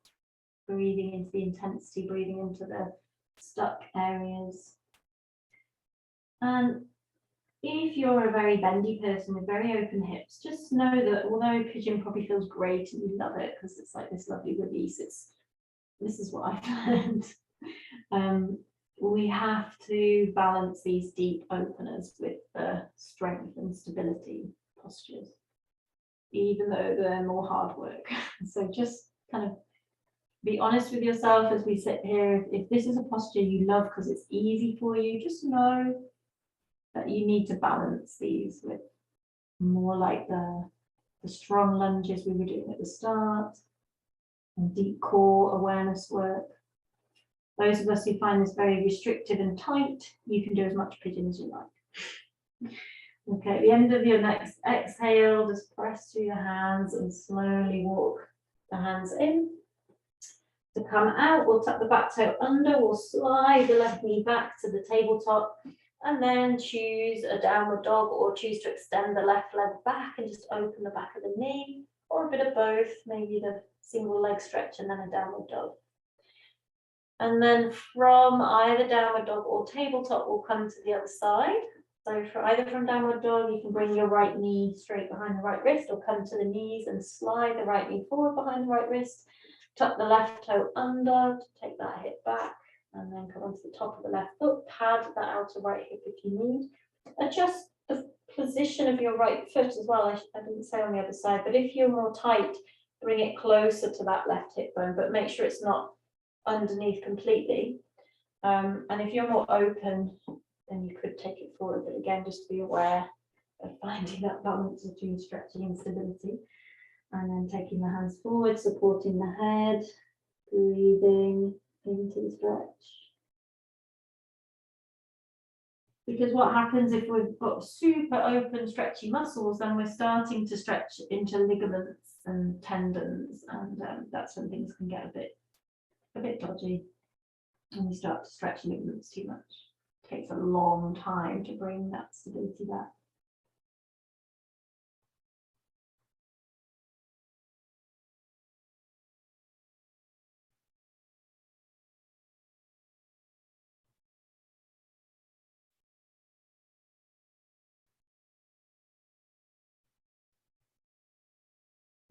breathing into the intensity, breathing into the stuck areas. And if you're a very bendy person with very open hips, just know that although pigeon probably feels great and you love it because it's like this lovely release, this is what I've learned. We have to balance these deep openers with the strength and stability postures, even though they're more hard work. So just kind of be honest with yourself as we sit here. If this is a posture you love because it's easy for you, just know that you need to balance these with more like the strong lunges we were doing at the start and deep core awareness work. Those of us who find this very restrictive and tight, you can do as much pigeon as you like. Okay, at the end of your next exhale, just press through your hands and slowly walk the hands in. To come out, we'll tuck the back toe under, we'll slide the left knee back to the tabletop, and then choose a downward dog or choose to extend the left leg back and just open the back of the knee, or a bit of both, maybe the single leg stretch and then a downward dog. And then from either downward dog or tabletop, we'll come to the other side. So for either from downward dog, you can bring your right knee straight behind the right wrist or come to the knees and slide the right knee forward behind the right wrist. Tuck the left toe under to take that hip back and then come onto the top of the left foot. Pad that outer right hip if you need. Adjust the position of your right foot as well. I didn't say on the other side, but if you're more tight, bring it closer to that left hip bone, but make sure it's not underneath completely. And if you're more open, then you could take it forward, but again, just be aware of finding that balance between stretching and stability. And then taking the hands forward, supporting the head, breathing into the stretch. Because what happens if we've got super open, stretchy muscles, then we're starting to stretch into ligaments and tendons, and that's when things can get a bit dodgy and we start to stretch ligaments too much. It takes a long time to bring that stability back.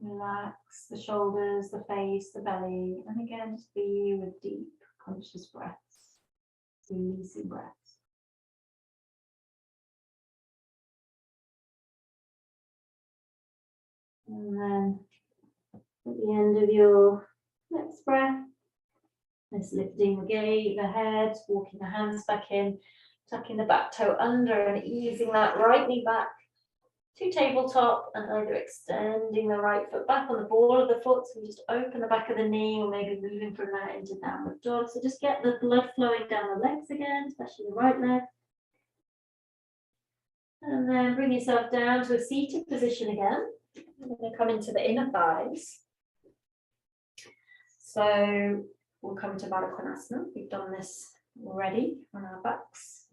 Relax the shoulders, the face, the belly, and again, just be with deep, conscious breaths, releasing breaths. And then at the end of your next breath, just lifting the head, walking the hands back in, tucking the back toe under and easing that right knee back to tabletop and either extending the right foot back on the ball of the foot, so you just open the back of the knee or maybe moving from that into downward dog. So just get the blood flowing down the legs again, especially the right leg. And then bring yourself down to a seated position again. We're going to come into the inner thighs. So we'll come to Baddha Konasana. We've done this already on our backs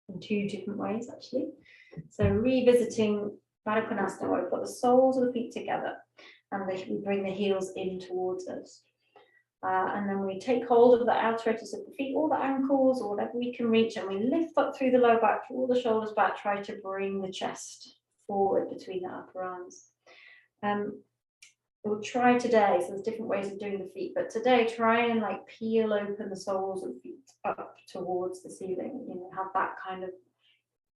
in two different ways actually. So revisiting Baddha Konasana, where we've got the soles of the feet together and we bring the heels in towards us. And then we take hold of the outer edges of the feet, or the ankles, or whatever we can reach, and we lift up through the lower back, draw the shoulders back, try to bring the chest forward between the upper arms. We'll try today, so there's different ways of doing the feet, but today try and like peel open the soles of the feet up towards the ceiling, you know, have that kind of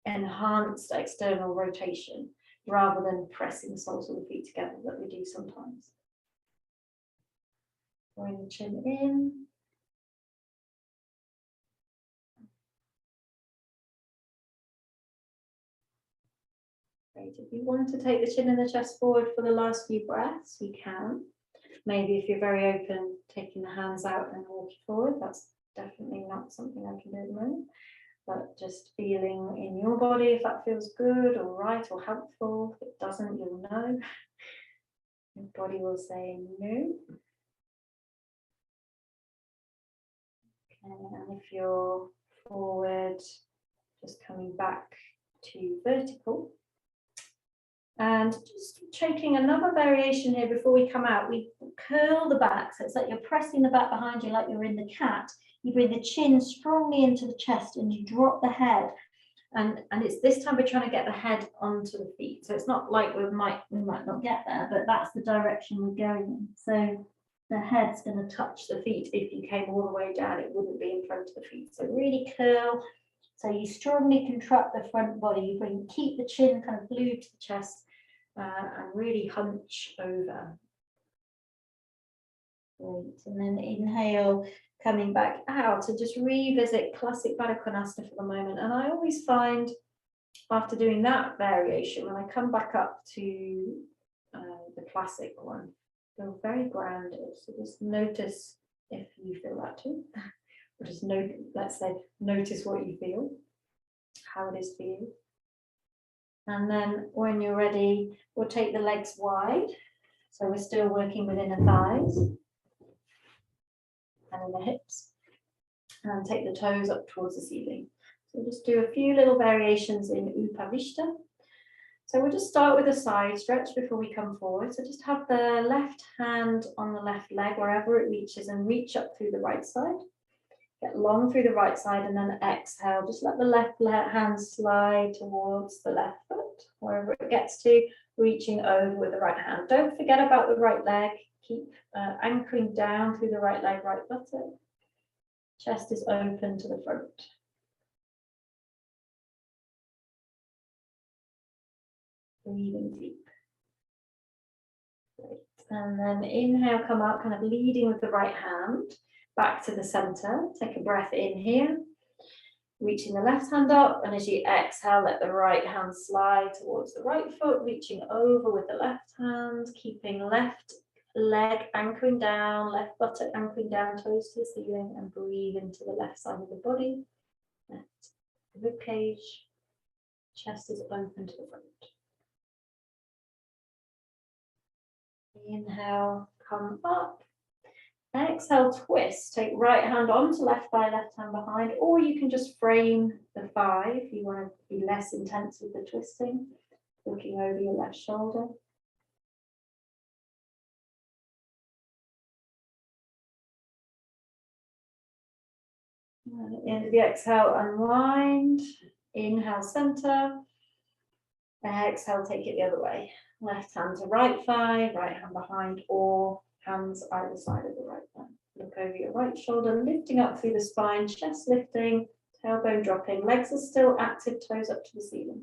enhanced external rotation rather than pressing the soles of the feet together that we do sometimes. Bring the chin in. Great. If you want to take the chin and the chest forward for the last few breaths, you can. Maybe if you're very open, taking the hands out and walking forward. That's definitely not something I can do at the moment. But just feeling in your body if that feels good or right or helpful. If it doesn't, you'll know. Your body will say no. And if you're forward, just coming back to vertical. And just taking another variation here before we come out, we curl the back. So it's like you're pressing the back behind you like you're in the cat. You bring the chin strongly into the chest and you drop the head. And it's this time we're trying to get the head onto the feet. So it's not like we might not get there, but that's the direction we're going in. So the head's going to touch the feet. If you came all the way down, it wouldn't be in front of the feet. So really curl. So you strongly contract the front body. You keep the chin kind of glued to the chest and really hunch over. Great. And then inhale, coming back out. So just revisit classic Baddha Konasana for the moment. And I always find after doing that variation, when I come back up to the classic one, feel very grounded. So just notice if you feel that too. Or just note, let's say, notice what you feel, how it is for you. And then when you're ready, we'll take the legs wide. So we're still working within the thighs and in the hips. And take the toes up towards the ceiling. So we'll just do a few little variations in Upavishta. So we'll just start with a side stretch before we come forward. So just have the left hand on the left leg, wherever it reaches, and reach up through the right side. Get long through the right side and then exhale. Just let the left hand slide towards the left foot, wherever it gets to, reaching over with the right hand. Don't forget about the right leg. Keep anchoring down through the right leg, right buttock. Chest is open to the front. Breathing deep. Great. And then inhale, come up, kind of leading with the right hand. Back to the center. Take a breath in here. Reaching the left hand up, and as you exhale, let the right hand slide towards the right foot, reaching over with the left hand, keeping left leg anchoring down, left buttock anchoring down, toes to the ceiling, and breathe into the left side of the body. Left rib cage, chest is open to the front. Inhale, come up. Exhale, twist. Take right hand onto left thigh, left hand behind, or you can just frame the thigh if you want to be less intense with the twisting, looking over your left shoulder. And at the end of the exhale, unwind. Inhale, center. Exhale, take it the other way. Left hand to right thigh, right hand behind, or hands either side of the right thigh. Look over your right shoulder, lifting up through the spine, chest lifting, tailbone dropping, legs are still active, toes up to the ceiling.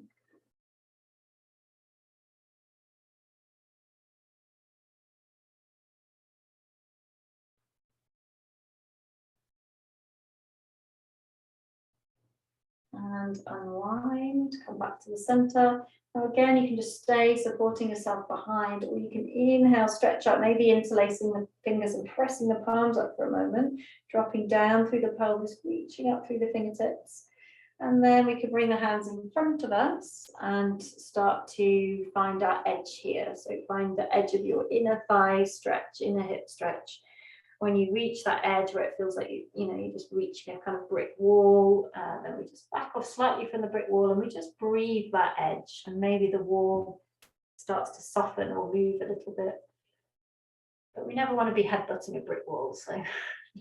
And unwind, come back to the center. Now again, you can just stay supporting yourself behind, or you can inhale, stretch up, maybe interlacing the fingers and pressing the palms up for a moment, dropping down through the pelvis, reaching up through the fingertips. And then we can bring the hands in front of us and start to find our edge here. So find the edge of your inner thigh stretch, inner hip stretch. When you reach that edge where it feels like you just reach a kind of brick wall, then we just back off slightly from the brick wall and we just breathe that edge, and maybe the wall starts to soften or move a little bit. but we never want to be headbutting a brick wall, so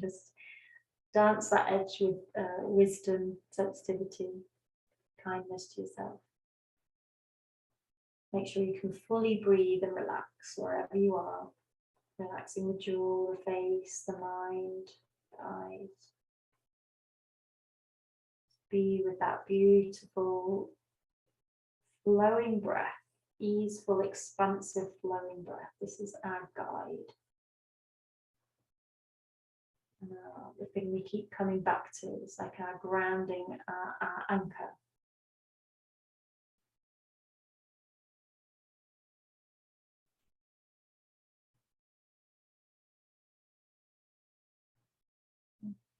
just dance that edge with wisdom, sensitivity, kindness to yourself. Make sure you can fully breathe and relax wherever you are, relaxing the jaw, the face, the mind, the eyes. Be with that beautiful flowing breath, easeful, expansive flowing breath. This is our guide. The thing we keep coming back to is like our grounding, our anchor.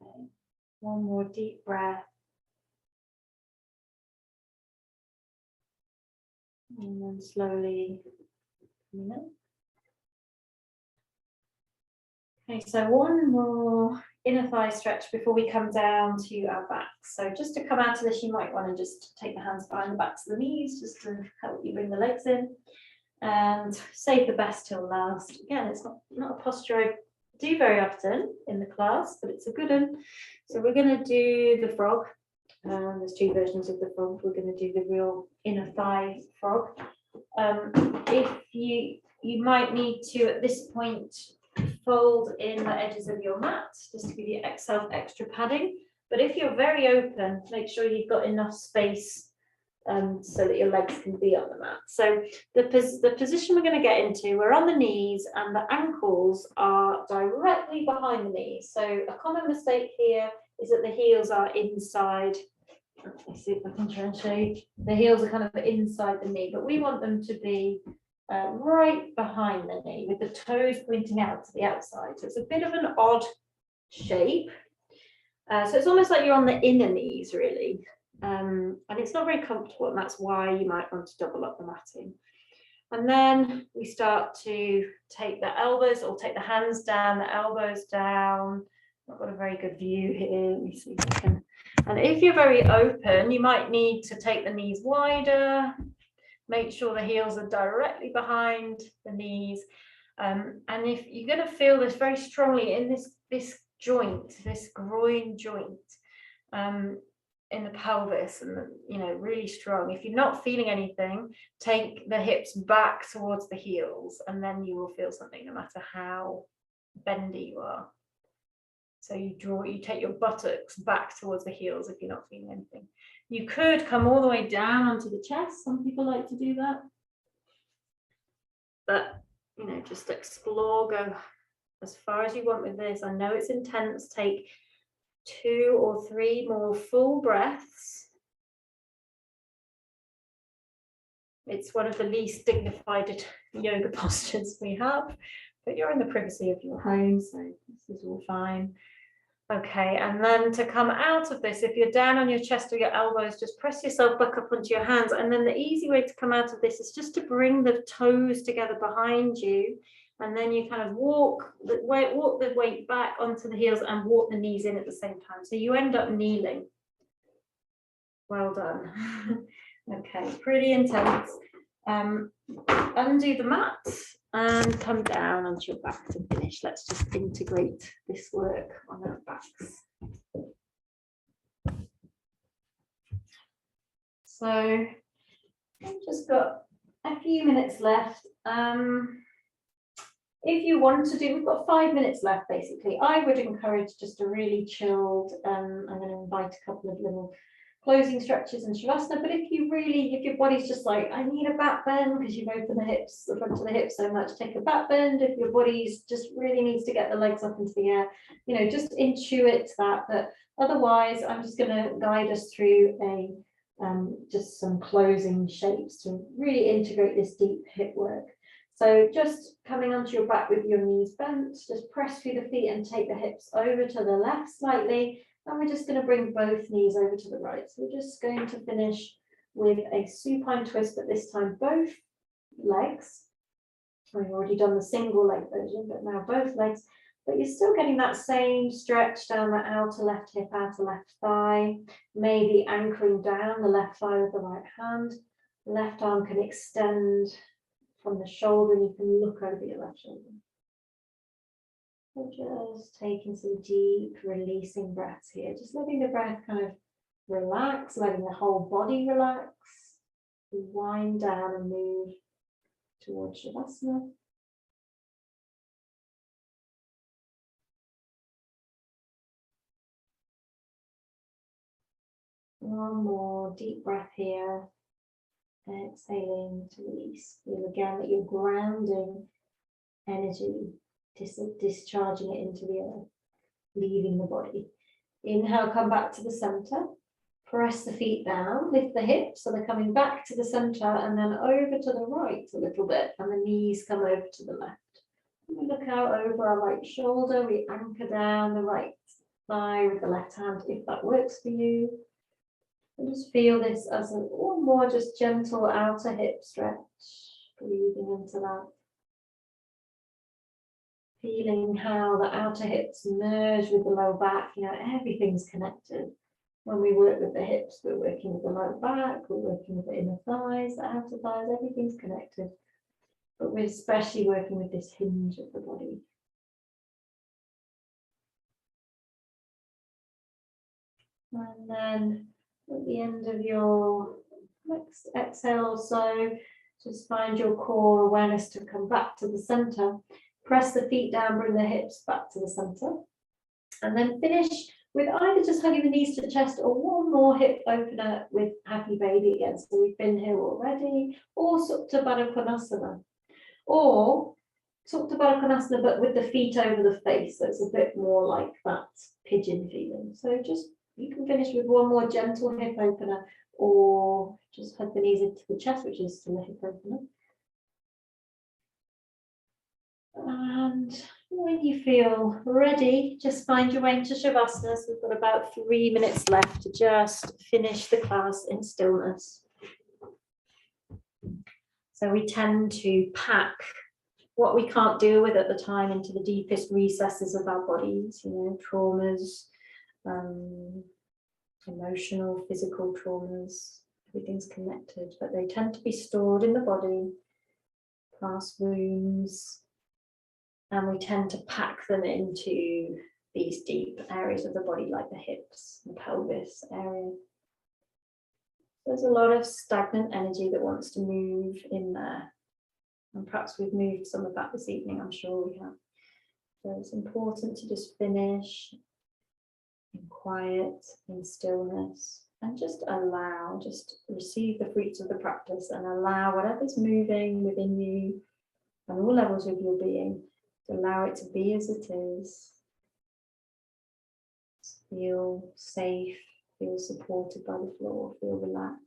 Okay. One more deep breath. And then slowly coming in. Okay, so one more inner thigh stretch before we come down to our backs. So just to come out of this, you might want to just take the hands behind the backs of the knees, just to help you bring the legs in. And save the best till last. Again, it's not a posture I do very often in the class, but it's a good one. So we're going to do the frog. There's two versions of the frog. We're going to do the real inner thigh frog. If you might need to, at this point, fold in the edges of your mat, just to give yourself extra padding. But if you're very open, make sure you've got enough space so that your legs can be on the mat. So the position we're going to get into, we're on the knees and the ankles are directly behind the knees. So a common mistake here is that the heels are inside. Let me see if I can try and show you. The heels are kind of inside the knee, but we want them to be right behind the knee with the toes pointing out to the outside. So it's a bit of an odd shape. So it's almost like you're on the inner knees, really. And it's not very comfortable, and that's why you might want to double up the matting. And then we start to take the elbows, or take the hands down, the elbows down. I've got a very good view here. Let me see if I can. And if you're very open, you might need to take the knees wider. Make sure the heels are directly behind the knees. And if you're going to feel this very strongly in this joint, this groin joint, in the pelvis, and really strong. If you're not feeling anything, take the hips back towards the heels, and then you will feel something no matter how bendy you are. So you take your buttocks back towards the heels if you're not feeling anything. You could come all the way down onto the chest. Some people like to do that. But just explore, go as far as you want with this. I know it's intense. Take 2 or 3 more full breaths. It's one of the least dignified yoga postures we have, but you're in the privacy of your home, so this is all fine. Okay, and then to come out of this, if you're down on your chest or your elbows, just press yourself back up onto your hands. And then the easy way to come out of this is just to bring the toes together behind you. And then you kind of walk the weight back onto the heels and walk the knees in at the same time. So you end up kneeling. Well done. Okay, pretty intense. Undo the mat and come down onto your back to finish. Let's just integrate this work on our backs. So I've just got a few minutes left. If you want to do, we've got 5 minutes left basically. I would encourage just a really chilled, I'm going to invite a couple of little closing stretches and shavasana, but if your body's just like, I need a back bend because you've opened the front of the hips so much, take a back bend. If your body's just really needs to get the legs up into the air, just intuit that. But otherwise, I'm just going to guide us through just some closing shapes to really integrate this deep hip work. So just coming onto your back with your knees bent, just press through the feet and take the hips over to the left slightly. And we're just going to bring both knees over to the right. So we're just going to finish with a supine twist, but this time both legs. We've already done the single leg version, but now both legs. But you're still getting that same stretch down the outer left hip, outer left thigh, maybe anchoring down the left thigh with the right hand. Left arm can extend from the shoulder and you can look over your left shoulder. So just taking some deep releasing breaths here, just letting the breath kind of relax, letting the whole body relax. Wind down and move towards Shavasana. One more deep breath here. Exhaling to release. Feel again that you're grounding energy, discharging it into the earth, leaving the body. Inhale, come back to the center. Press the feet down, lift the hips, so they're coming back to the center and then over to the right a little bit, and the knees come over to the left. And we look out over our right shoulder, we anchor down the right thigh with the left hand if that works for you. And just feel this as a one more just gentle outer hip stretch, breathing into that. Feeling how the outer hips merge with the lower back, everything's connected. When we work with the hips, we're working with the lower back, we're working with the inner thighs, the outer thighs, everything's connected. But we're especially working with this hinge of the body. And then at the end of your next exhale or so, just find your core awareness to come back to the center. Press the feet down, bring the hips back to the center. And then finish with either just hugging the knees to the chest or one more hip opener with happy baby again. So we've been here already, or Supta Baddha Konasana. Or Supta Baddha Konasana, but with the feet over the face. So it's a bit more like that pigeon feeling. So just, you can finish with one more gentle hip opener, or just hug the knees into the chest, which is still a hip opener. And when you feel ready, just find your way into Shavasana. So we've got about 3 minutes left to just finish the class in stillness. So we tend to pack what we can't deal with at the time into the deepest recesses of our bodies, traumas, emotional, physical traumas, everything's connected, but they tend to be stored in the body, past wounds, and we tend to pack them into these deep areas of the body like the hips, the pelvis area. There's a lot of stagnant energy that wants to move in there. And perhaps we've moved some of that this evening, I'm sure we have. So it's important to just finish in quiet, in stillness, and just allow, just receive the fruits of the practice and allow whatever's moving within you on all levels of your being, to allow it to be as it is. Feel safe, feel supported by the floor, feel relaxed.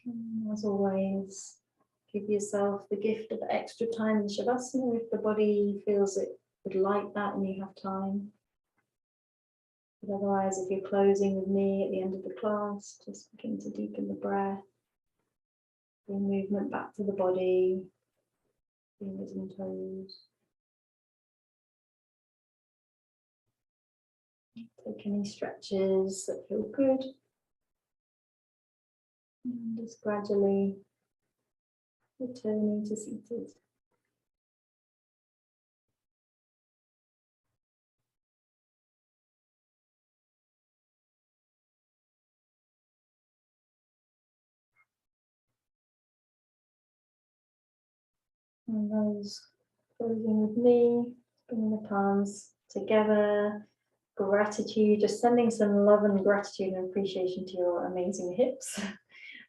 And as always, give yourself the gift of extra time in Shavasana if the body feels it would like that and you have time. But otherwise, if you're closing with me at the end of the class, just begin to deepen the breath, bring movement back to the body, fingers and toes. Take any stretches that feel good. And just gradually returning to seated. And those closing with me, bringing the palms together. Gratitude, just sending some love and gratitude and appreciation to your amazing hips.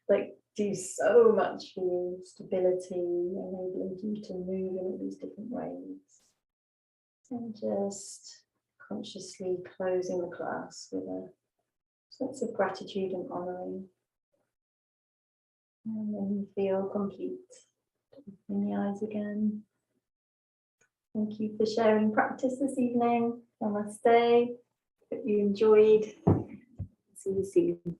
Like, do so much for you, stability, enabling you to move in all these different ways. And just consciously closing the class with a sense of gratitude and honouring. And then you feel complete. Open the eyes again. Thank you for sharing practice this evening. Namaste. Hope you enjoyed. See you soon.